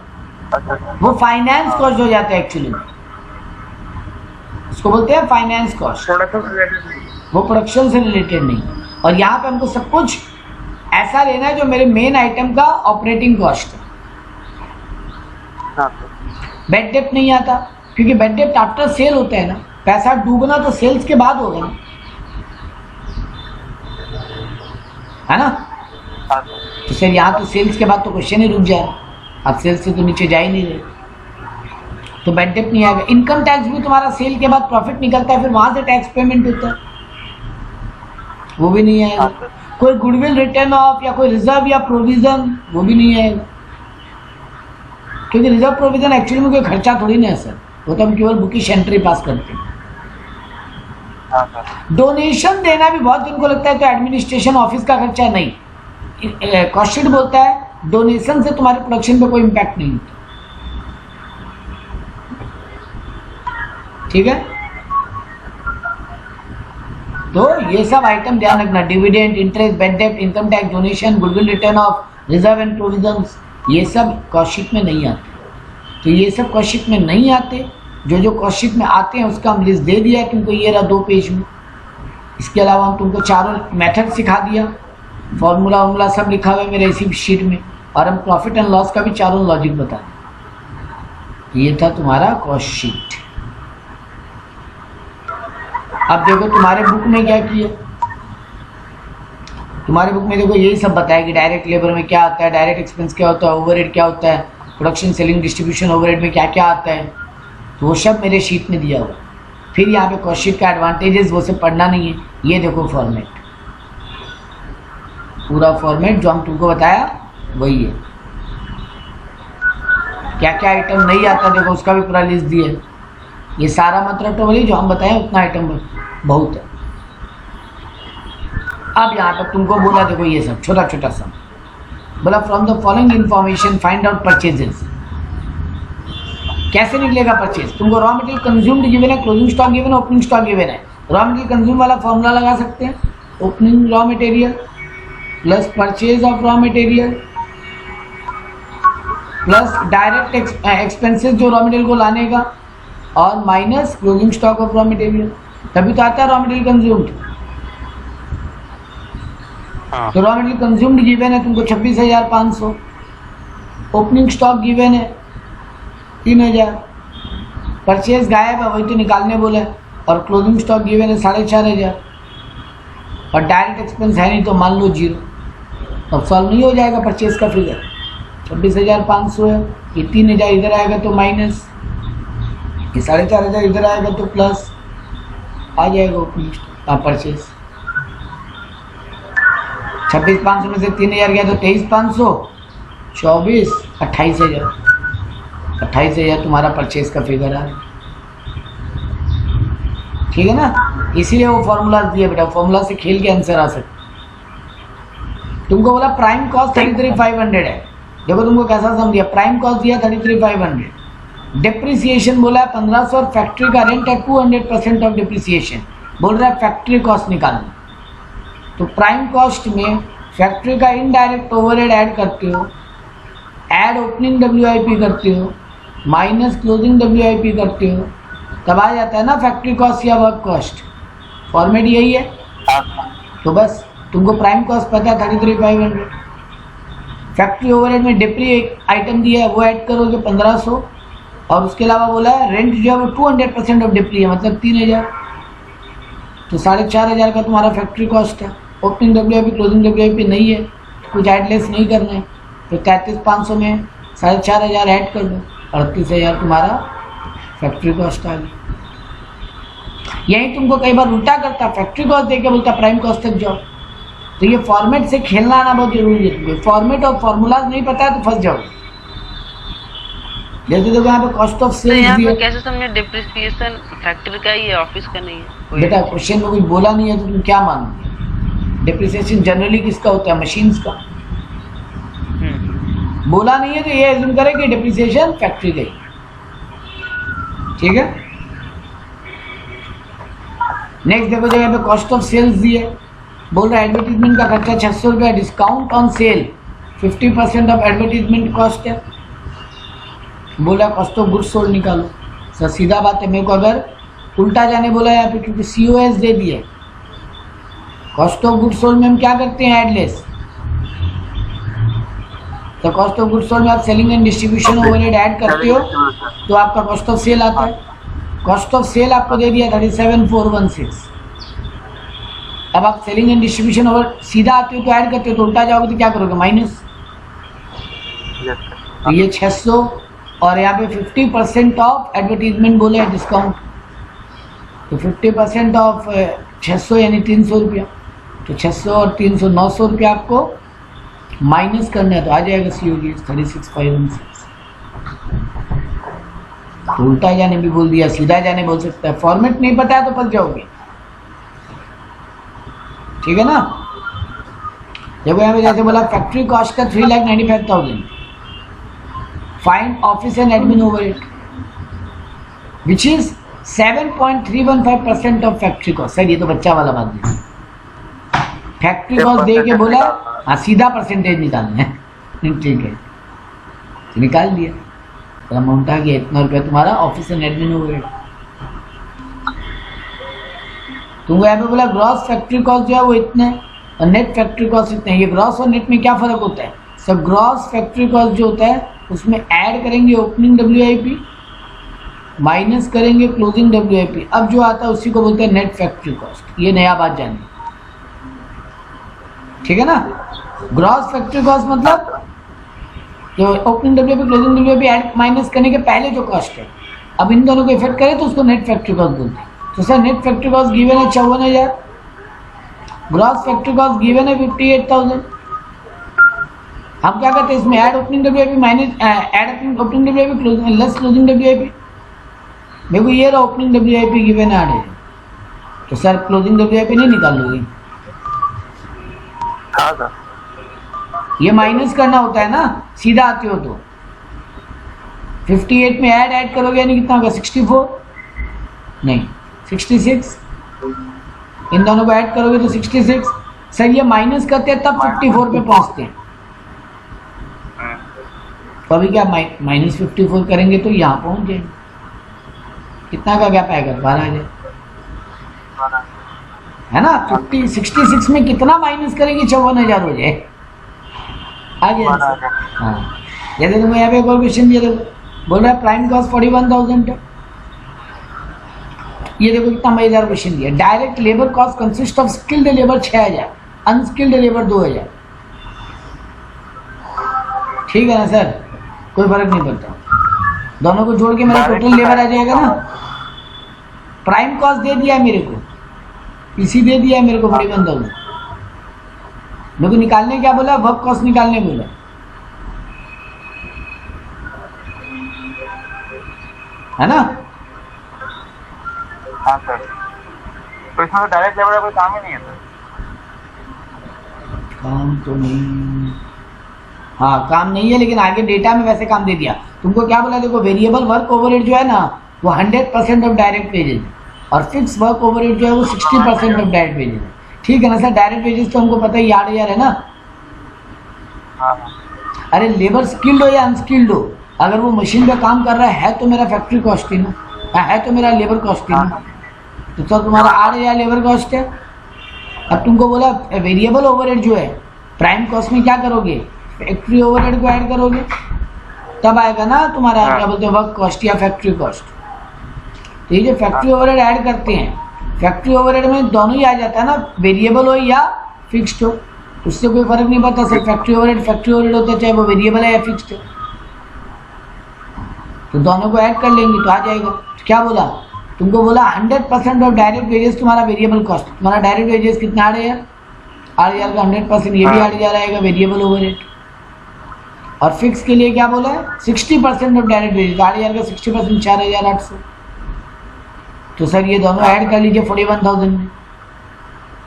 अच्छा, वो फाइनेंस कॉस्ट हो जाता है एक्चुअली में, उसको बोलते हैं फाइनेंस कॉस्ट। प्रोडक्शन से रिलेटेड नहीं। वो प्रोडक्शन से रिलेटेड नहीं। और यहाँ पे हमको सब कुछ ऐसा लेना है जो मेरे मेन आइटम का ऑपरेटिंग कॉस्ट है। हाँ सर। बैड डेप्ट नहीं आता, क्योंकि बैड डेप्ट आफ्टर सेल होता है ना, पैसा डूबना तो सेल्स के बाद होगा ना, है ना। हाँ सर। तो सर यहाँ तो सेल्स के बाद तो क्वेश्चन ही रुक जाए, आप सेल्स से तो नीचे जा ही नहीं रहे, तो बैड डेप्ट नहीं आएगा। इनकम टैक्स भी तुम्हारा सेल के बाद प्रॉफिट निकलता है, फिर वहां से टैक्स पेमेंट होता है, वो भी नहीं आएगा। हाँ सर। कोई गुडविल रिटर्न ऑफ या कोई रिजर्व या प्रोविजन, वो भी नहीं आएगा, क्योंकि रिजर्व प्रोविजन एक्चुअली में कोई खर्चा थोड़ी ना है सर, वो तो हम केवल बुकिश एंट्री पास करते हैं। हाँ सर। डोनेशन देना भी बहुत जिनको लगता है तो एडमिनिस्ट्रेशन ऑफिस का खर्चा, नहीं। कॉस्ट शीट बोलता है डोनेशन से तुम्हारे प्रोडक्शन पे कोई इम्पैक्ट नहीं होता, ठीक है। तो ये सब आइटम ध्यान रखना, डिविडेंड, इंटरेस्ट, बैड डेप्ट, income tax, donation, goodwill written off, reserve and provisions, ये सब कॉस्ट शीट में नहीं आते। तो ये सब कॉस्ट शीट में नहीं आते, जो कॉस्ट शीट में आते हैं उसका हम लिस्ट दे दिया तुमको, ये रहा 2 पेज में। इसके अलावा हम तुमको चारों मेथड सिखा दिया, फॉर्मूला वॉर्मूला सब लिखा हुआ है मेरे इसी शीट में, और हम प्रॉफिट एंड लॉस का भी चारों लॉजिक बता दें। ये था तुम्हारा कॉस्ट शीट। अब देखो तुम्हारे बुक में क्या किया, तुम्हारे बुक में देखो यही सब बताया कि डायरेक्ट लेबर में क्या आता है, डायरेक्ट एक्सपेंस क्या होता है, ओवरहेड क्या होता है, प्रोडक्शन सेलिंग डिस्ट्रीब्यूशन ओवरहेड में क्या क्या आता है, तो वो सब मेरे शीट में दिया हुआ। फिर यहाँ पे कॉस्ट शीट का एडवांटेजेस वो सब पढ़ना नहीं है, ये देखो फॉर्मेट, पूरा फॉर्मेट जो हम तुमको बताया वही है। क्या क्या आइटम नहीं आता देखो उसका भी पूरा लिस्ट दिया है। ये सारा मतलब तो वही जो हम बताएं उतना आइटम बहुत है। अब यहाँ पर तुमको बोला देखो ये सब छोटा छोटा सा बोला, from the following information find out purchases. कैसे निकलेगा परचेज? तुमको रॉ मटेरियल कंज्यूम्ड गिवन है, क्लोजिंग स्टॉक गिवन है, ओपनिंग स्टॉक गिवन है। रॉ मटेरियल कंज्यूम वाला फॉर्मूला लगा सकते हैं, opening raw material plus purchase of raw material plus direct expenses जो रॉ मटेरियल को लाने का, और minus closing stock of raw material, तभी तो आता है रॉ मटेरियल कंज्यूम्ड। हाँ। तो रॉ मटेरियल कंज्यूम्ड गिवन है तुमको 26,500, ओपनिंग स्टॉक गिवन है 3,000, परचेज गायब है वही तो निकालने बोला है, और क्लोजिंग स्टॉक गिवन है 4,500, और डायरेक्ट एक्सपेंस है नहीं तो मान लो 0। अब सॉल्व नहीं हो जाएगा परचेज का फिगर, 26,500 है, ये 3,000 इधर आएगा तो माइनस, ये 4,500 इधर आएगा तो प्लस आ जाएगा ओपनिंग स्टॉक परचेज। 26,500 में से 3,000 गया तो 23,500, 24, 28,000, 28,000 तुम्हारा परचेज का फिगर आ रहा है, ठीक है ना। इसीलिए वो फॉर्मूला दिया बेटा, फॉर्मूला से खेल के आंसर आ सकते। तुमको बोला प्राइम कॉस्ट 33,500 है, देखो तुमको कैसा सम दिया, प्राइम कॉस्ट दिया 33,500, डिप्रिसिएशन बोला है 1,500, और फैक्ट्री का रेंट है 200% ऑफ डिप्रिसिएशन, बोल रहा है फैक्ट्री कॉस्ट निकालना। तो प्राइम कॉस्ट में फैक्ट्री का इनडायरेक्ट ओवरहेड ऐड करते हो, ऐड ओपनिंग WIP करते हो, माइनस क्लोजिंग WIP करते हो, तब आ जाता है ना फैक्ट्री कॉस्ट या वर्क कॉस्ट। फॉर्मेट यही है। तो बस तुमको प्राइम कॉस्ट पता है 33,500, फैक्ट्री ओवरहेड में डिप्री एक आइटम दिया है वो ऐड करोगे 1,500, और उसके अलावा बोला है रेंट जो है वो 200% ऑफ डिप्री है, मतलब 3,000, तो 4,500 का तुम्हारा फैक्ट्री कॉस्ट है। ओपनिंग WIP क्लोजिंग WIP नहीं है तो कुछ ऐड लेस नहीं करना है, तो 33,500 में 4,500 ऐड कर दो, 38,000 तुम्हारा फैक्ट्री कॉस्ट आ गई। यही तुमको कई बार उल्टा करता, फैक्ट्री कॉस्ट देके बोलता प्राइम कॉस्ट तक जाओ। तो ये फॉर्मेट से खेलना आना बहुत जरूरी है तुमको, फॉर्मेट और फॉर्मूलाज नहीं पता है तो फंस जाओ। जैसे देखो यहाँ पे कॉस्ट ऑफ तो यहाँ सेल्स पे कैसे समझे डिप्रिसिएशन फैक्ट्री का ही है, ऑफिस का नहीं है? बेटा क्वेश्चन में कुछ बोला नहीं है तो तुम क्या मानोगे? डिप्रिसिएशन जनरली किसका होता है? मशीन्स का। बोला नहीं है तो ये एज्यूम करें कि डिप्रिसिएशन फैक्ट्री का ही, ठीक है। नेक्स्ट देखो जगह पे कॉस्ट ऑफ सेल्स दी है, बोल रहा है एडवर्टीजमेंट का खर्चा 600 रुपया, discount on sale 50% of advertisement cost है। बोला कॉस्ट ऑफ गुड्स सोल्ड निकालो। सर सीधा बात है, मेरे को अगर उल्टा जाने बोला यहाँ पे, क्योंकि COS दे दिए, कॉस्ट ऑफ गुड्स सोल्ड में हम क्या करते हैं एडलेस, तो कॉस्ट ऑफ गुड्स सोल्ड में आप selling and distribution overhead add करते हो तो आपका कॉस्ट ऑफ सेल आता है। कॉस्ट ऑफ सेल आपको दे दिया 37,416। अब आप सेलिंग एंड डिस्ट्रीब्यूशन ओवर सीधा आते हो तो ऐड करते हो तो उल्टा जाओगे तो क्या करोगे माइनस। तो ये 600 और यहाँ पे 50% ऑफ एडवर्टीजमेंट बोले है डिस्काउंट, तो 50% ऑफ 600 यानी 300 रुपया। तो 600 और 300 900 रुपया आपको माइनस करना है तो आ जाएगा COGS 36,516। तो उल्टा जाने भी बोल दिया, सीधा जाने बोल सकता है, फॉर्मेट नहीं पता है तो फंस जाओगे। ठीक है ना। देखो यहाँ पे जैसे बोला फैक्ट्री कॉस्ट का 3,95,000, find office and admin overhead which is 7.315% of factory cost. Sir ये तो बच्चा वाला बात है, फैक्ट्री कॉस्ट दे के बोला हाँ सीधा परसेंटेज निकालना है। ठीक है तो निकाल दिया, तो अमाउंट आ गया इतना रुपया तुम्हारा ऑफिस एंड एडमिन ओवरहेड। तुमको यहाँ पे बोला ग्रॉस फैक्ट्री कॉस्ट जो है वो इतना है और नेट फैक्ट्री कॉस्ट इतना है। ये ग्रॉस और नेट में क्या फ़र्क होता है? सब ग्रॉस फैक्ट्री कॉस्ट जो होता है उसमें ऐड करेंगे ओपनिंग WIP माइनस करेंगे क्लोजिंग WIP। अब जो आता है उसी को बोलते हैं नेट फैक्ट्री कॉस्ट। ये नया बात जानिए, ठीक है ना। ग्रॉस फैक्ट्री कॉस्ट मतलब जो opening WIP closing WIP add minus करने के पहले जो कॉस्ट है, अब इन दोनों को इफेक्ट करें तो उसको नेट फैक्ट्री कॉस्ट बोलते हैं। तो sir net factory cost given है 54,000, ग्रॉस फैक्ट्री कॉस्ट गिवन है 58,000। हम क्या करते हैं इसमें add opening WIP minus add opening WIP closing less closing WIP। देखो ये रहा ओपनिंग WIP गिवन है, तो सर क्लोजिंग WIP नहीं निकालोगे, ये माइनस करना होता है ना, सीधा आते हो तो 58 में ऐड करोगे यानी कितना होगा 64 नहीं 66, इन दोनों को ऐड करोगे तो 66। सर ये माइनस करते हैं तब 54 पे पहुंचते हैं। तो अभी क्या -54 करेंगे तो यहाँ पहुंच जाएंगे। कितना का गैप आएगा 12,000 है ना। 66 में कितना माइनस करेंगे 54,000 हो जाए आ गया। हाँ जैसे तुम्हें यहाँ पे एक और क्वेश्चन दिया, देखो बोल रहा है प्राइम कॉस्ट 41,000 है। ये देखो कितना मजेदार क्वेश्चन दिया, direct labour cost consist of skilled labour 6,000, unskilled labour 2,000। ठीक है ना सर, कोई फर्क नहीं पड़ता, दोनों को जोड़ के मेरा टोटल लेबर आ जाएगा ना। प्राइम कॉस्ट दे दिया है मेरे को, पीसी दे दिया है मेरे को 41,000। मेरे को निकालने क्या बोला, वर्क कॉस्ट निकालने बोला। है ना। हाँ सर, तो इसमें तो डायरेक्ट लेबर का कोई काम ही नहीं है सर। काम तो नहीं, हाँ काम नहीं है, लेकिन आगे डेटा में वैसे काम दे दिया। तुमको क्या बोला, देखो वेरिएबल वर्क ओवरहेड जो है ना वो 100% ऑफ डायरेक्ट वेजेज है और फिक्स वर्क ओवरहेड जो है वो 60% ऑफ डायरेक्ट वेजेज है। ठीक है ना सर। डायरेक्ट वेजेज तो हमको पता है 8,000 है ना। हाँ। अरे लेबर स्किल्ड हो या अनस्किल्ड हो, अगर वो मशीन पे काम कर रहा है तो मेरा फैक्ट्री कॉस्ट ही ना, है तो मेरा लेबर कॉस्ट ही ना। तो सर तुम्हारा 8,000 लेबर कॉस्ट है। अब तुमको बोला वेरिएबल ओवरहेड जो है प्राइम कॉस्ट में क्या करोगे, फैक्ट्री ओवरहेड को ऐड करोगे, तब आएगा ना तुम्हारा क्या बोलते हैं वर्क कॉस्ट या फैक्ट्री कॉस्ट। तो ये जो फैक्ट्री ओवरहेड ऐड करते हैं, फैक्ट्री ओवरहेड में दोनों ही आ जाता है ना, वेरिएबल हो या फिक्स्ड हो, उससे कोई फर्क नहीं पड़ता सर। फैक्ट्री ओवरहेड होता है चाहे वो वेरिएबल है या फिक्स्ड है, तो दोनों को ऐड कर लेंगे तो आ जाएगा। तो क्या बोला तुमको, बोला 100% ऑफ डायरेक्ट वेजेस तुम्हारा वेरिएबल कॉस्ट। तुम्हारा डायरेक्ट वेजेस कितना 8,000, 8,000 का 100% ये भी 8,000 आएगा वेरिएबल ओवरहेड। और फिक्स के लिए क्या बोला है 60% ऑफ डायरेक्ट वेजेस, 8,000 का 60% 4,800। तो सर ये दोनों ऐड कर लीजिए 41,000 में,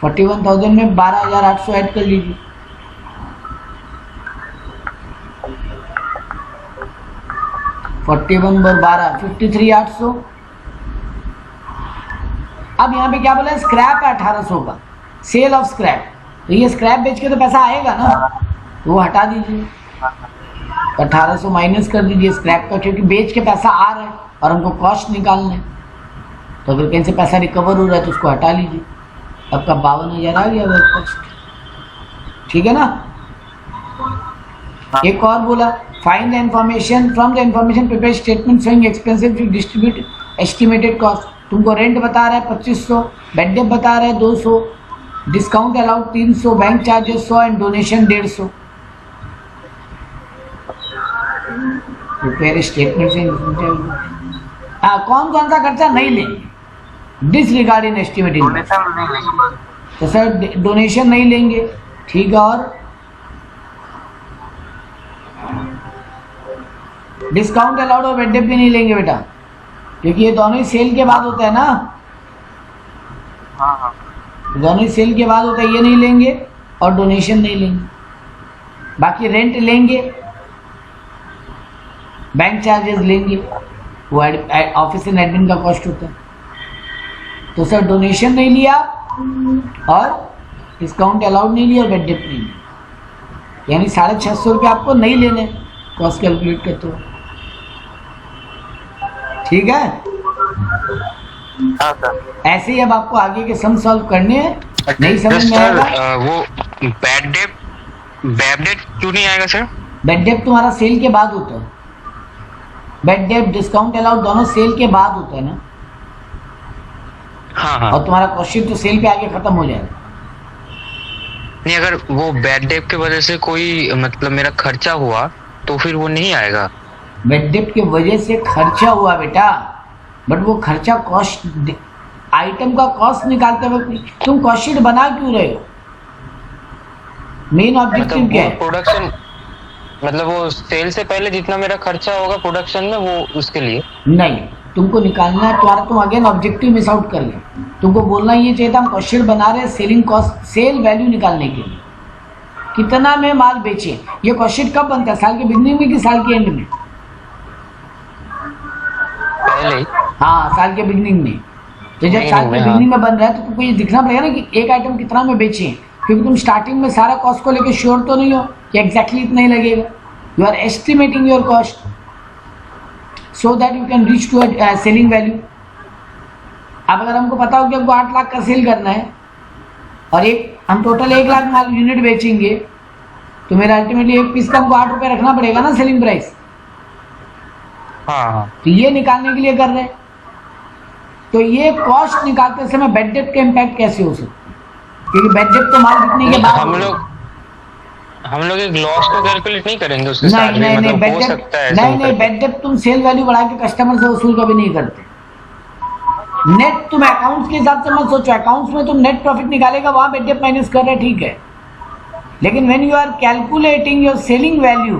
41,000 में 12,800 ऐड कर लीजिए। (41 × 12 = 53,800। अब यहाँ पे क्या बोला है, स्क्रैप है 1,800 का, सेल ऑफ स्क्रैप। तो ये स्क्रैप बेच के तो पैसा आएगा ना, तो वो हटा दीजिए, 1,800 माइनस कर दीजिए स्क्रैप का, क्योंकि बेच के पैसा आ रहा है और हमको कॉस्ट निकालना है। तो अगर कहीं से पैसा रिकवर हो रहा है तो उसको हटा लीजिए। आपका 52,000 आ गया वर्क कॉस्ट। ठीक है ना। एक और बोला, find the information from the information prepare statement showing expenses to distribute estimated cost. तुमको रेंट बता रहा है 2500, बेड डेप बता रहा है 200, discount allowed 300, bank charges 100 and donation 150। Prepare statement से हाँ, कौन कौन सा खर्चा नहीं लेंगे डिसरिगार्डिंग एस्टिमेटिंग। डोनेशन नहीं लेंगे। तो सर डोनेशन नहीं लेंगे, ठीक है। और डिस्काउंट अलाउड और बेड डेप भी नहीं लेंगे बेटा, क्योंकि ये दोनों ही सेल के बाद होता है ना, हाँ हाँ। दोनों ही सेल के बाद होता है, ये नहीं लेंगे और डोनेशन नहीं लेंगे। बाकी रेंट लेंगे, बैंक चार्जेस लेंगे, वो ऑफिस एंड एडमिन का कॉस्ट होता है। तो सर डोनेशन नहीं लिया और डिस्काउंट अलाउड नहीं लिया और बेड डेप नहीं लिया, यानी 650 रुपये आपको नहीं लेने कॉस्ट कैलकुलेट करते हो, ठीक है। हाँ सर। ऐसे ही अब आपको आगे के सम सॉल्व करने हैं, नहीं समझ में आएगा। वो बैड डेप क्यों नहीं आएगा सर? बेड डेप तुम्हारा सेल के बाद होता है, बेड डेप डिस्काउंट अलाउड दोनों सेल के बाद होता है ना। हाँ हाँ। और तुम्हारा कॉस्ट शीट तो सेल पे आगे खत्म हो जाएगा। नहीं, अगर वो बैड डेप की वजह से कोई मतलब मेरा खर्चा हुआ तो फिर वो नहीं आएगा। बेड डेप की वजह से खर्चा हुआ बेटा, बट वो खर्चा कॉस्ट आइटम का कॉस्ट निकालते हुए तुम कॉस्ट शीट बना क्यों रहे हो? मेन ऑब्जेक्टिव क्या है? प्रोडक्शन मतलब वो सेल से पहले जितना मेरा खर्चा होगा प्रोडक्शन में वो उसके लिए नहीं, तुमको निकालना है तुम्हारा, तुम अगेन ऑब्जेक्टिव मिस आउट कर गए। तुमको बोलना ये चाहिए था हम कॉस्ट शीट बना रहे हैं सेलिंग कॉस्ट सेल वैल्यू निकालने के लिए, कितना में माल बेचे। ये कॉस्ट शीट कब बनता है, साल के बिगनिंग में कि साल के एंड में? पहले ही। हाँ, साल के बिगनिंग में। तो जब साल के बिगनिंग में बन रहा है तो तुमको ये दिखना पड़ेगा ना कि एक आइटम कितना में बेचे, क्योंकि तुम स्टार्टिंग में सारा कॉस्ट को लेके श्योर तो नहीं हो कि एग्जैक्टली इतना ही लगेगा। You are estimating your cost so that you can reach to selling value. अब अगर हमको पता हो कि हमको 8 लाख का सेल करना है और हम टोटल 1 लाख माल यूनिट बेचेंगे, तो मेरा अल्टीमेटली एक पीस का हमको 8 रुपये रखना पड़ेगा ना सेलिंग प्राइस। हाँ। तो ये निकालने के लिए कर रहे हैं। तो ये कॉस्ट निकालते समय बेड डेप का इम्पैक्ट कैसे हो सकता है, क्योंकि बेड डेप तो माल बिकने के बाद हम लोग एक लॉस को कैलकुलेट नहीं करेंगे उसके साथ नहीं भी, नहीं मतलब बेड हो डेप सकता है ऐसा नहीं बेड डेप तुम सेल वैल्यू बढ़ा के कस्टमर से वसूल कभी नहीं करते। नेट तुम अकाउंट्स के हिसाब से मत सोचो, अकाउंट्स में तुम नेट प्रॉफिट निकालेगा वहां बेड डेप माइनस कर रहे, ठीक है। लेकिन when you are calculating your selling value,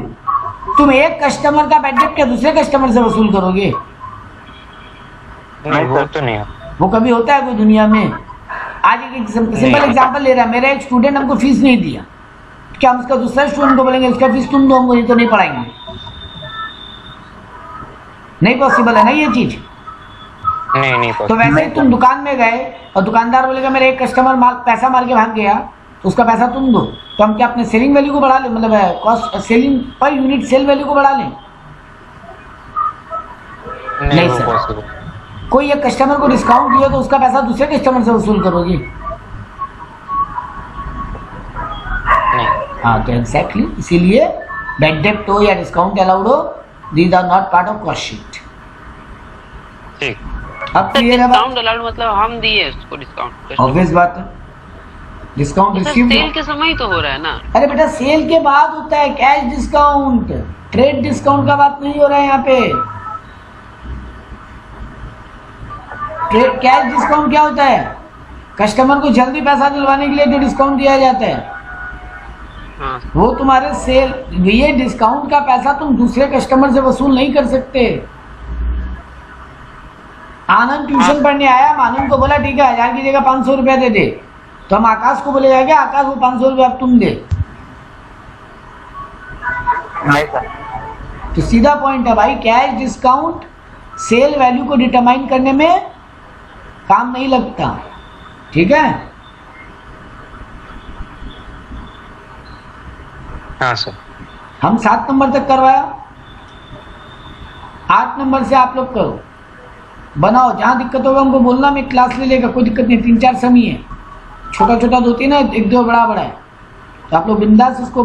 तुम एक कस्टमर का बेड डेप क्या दूसरे कस्टमर से वसूल करोगे? नहीं, वो तो नहीं है। वो कभी होता है कोई दुनिया में? आज एक सिंपल एग्जांपल ले रहा है, मेरा एक स्टूडेंट हमको फीस नहीं दिया, क्या हम उसका दूसरा स्टूडेंट को बोलेंगे उसका फीस तुम दो, हमको नहीं तो नहीं पढ़ाएंगे? नहीं पॉसिबल है ना ये चीज। नहीं तो वैसे ही तुम दुकान में गए और दुकानदार बोलेगा मेरा एक कस्टमर पैसा मार के भाग गया, तो उसका पैसा तुम दो, तो हम क्या अपने सेलिंग वैल्यू को बढ़ा लें, मतलब cost selling per unit sale value को बढ़ा लें? नहीं सर। कोई एक कस्टमर को डिस्काउंट दिया तो उसका पैसा दूसरे कस्टमर से वसूल करोगे? नहीं। हाँ, तो एग्जैक्टली इसीलिए बेड डेप्ट हो या डिस्काउंट अलाउड हो, these are not part of cost sheet. ठीक। अब क्लियर है बात? डिस्काउंट अलाउड मतलब हम दिए उसको डिस्काउंट, ऑब्वियस बात है, डिस्काउंट रिसीव सेल के समय ही तो हो रहा है ना। अरे बेटा सेल के बाद होता है कैश डिस्काउंट, ट्रेड डिस्काउंट का बात नहीं हो रहा है यहाँ पे। कैश डिस्काउंट क्या होता है? कस्टमर को जल्दी पैसा दिलवाने के लिए जो डिस्काउंट दिया जाता है, हाँ। वो तुम्हारे सेल, ये डिस्काउंट का पैसा तुम दूसरे कस्टमर से वसूल नहीं कर सकते। आनंद ट्यूशन पढ़ने आया, आनंद को बोला ठीक है 1000 की जगह 500 रुपया दे दे, तो हम आकाश को बोले जाएगा आकाश वो 500 रुपया अब तुम दे। नहीं सर। तो सीधा पॉइंट है भाई, कैश डिस्काउंट सेल वैल्यू को डिटरमाइन करने में काम नहीं लगता, ठीक है। हाँ सर। हम 7 नंबर तक करवाया, 8 नंबर से आप लोग करो, बनाओ। जहां दिक्कत होगा हमको बोलना, मैं क्लास ले लेगा, कोई दिक्कत नहीं। 3-4 समी है, छोटा छोटा 2-3 है, 1-2 बड़ा बड़ा है, तो आप लोग बिंदास उसको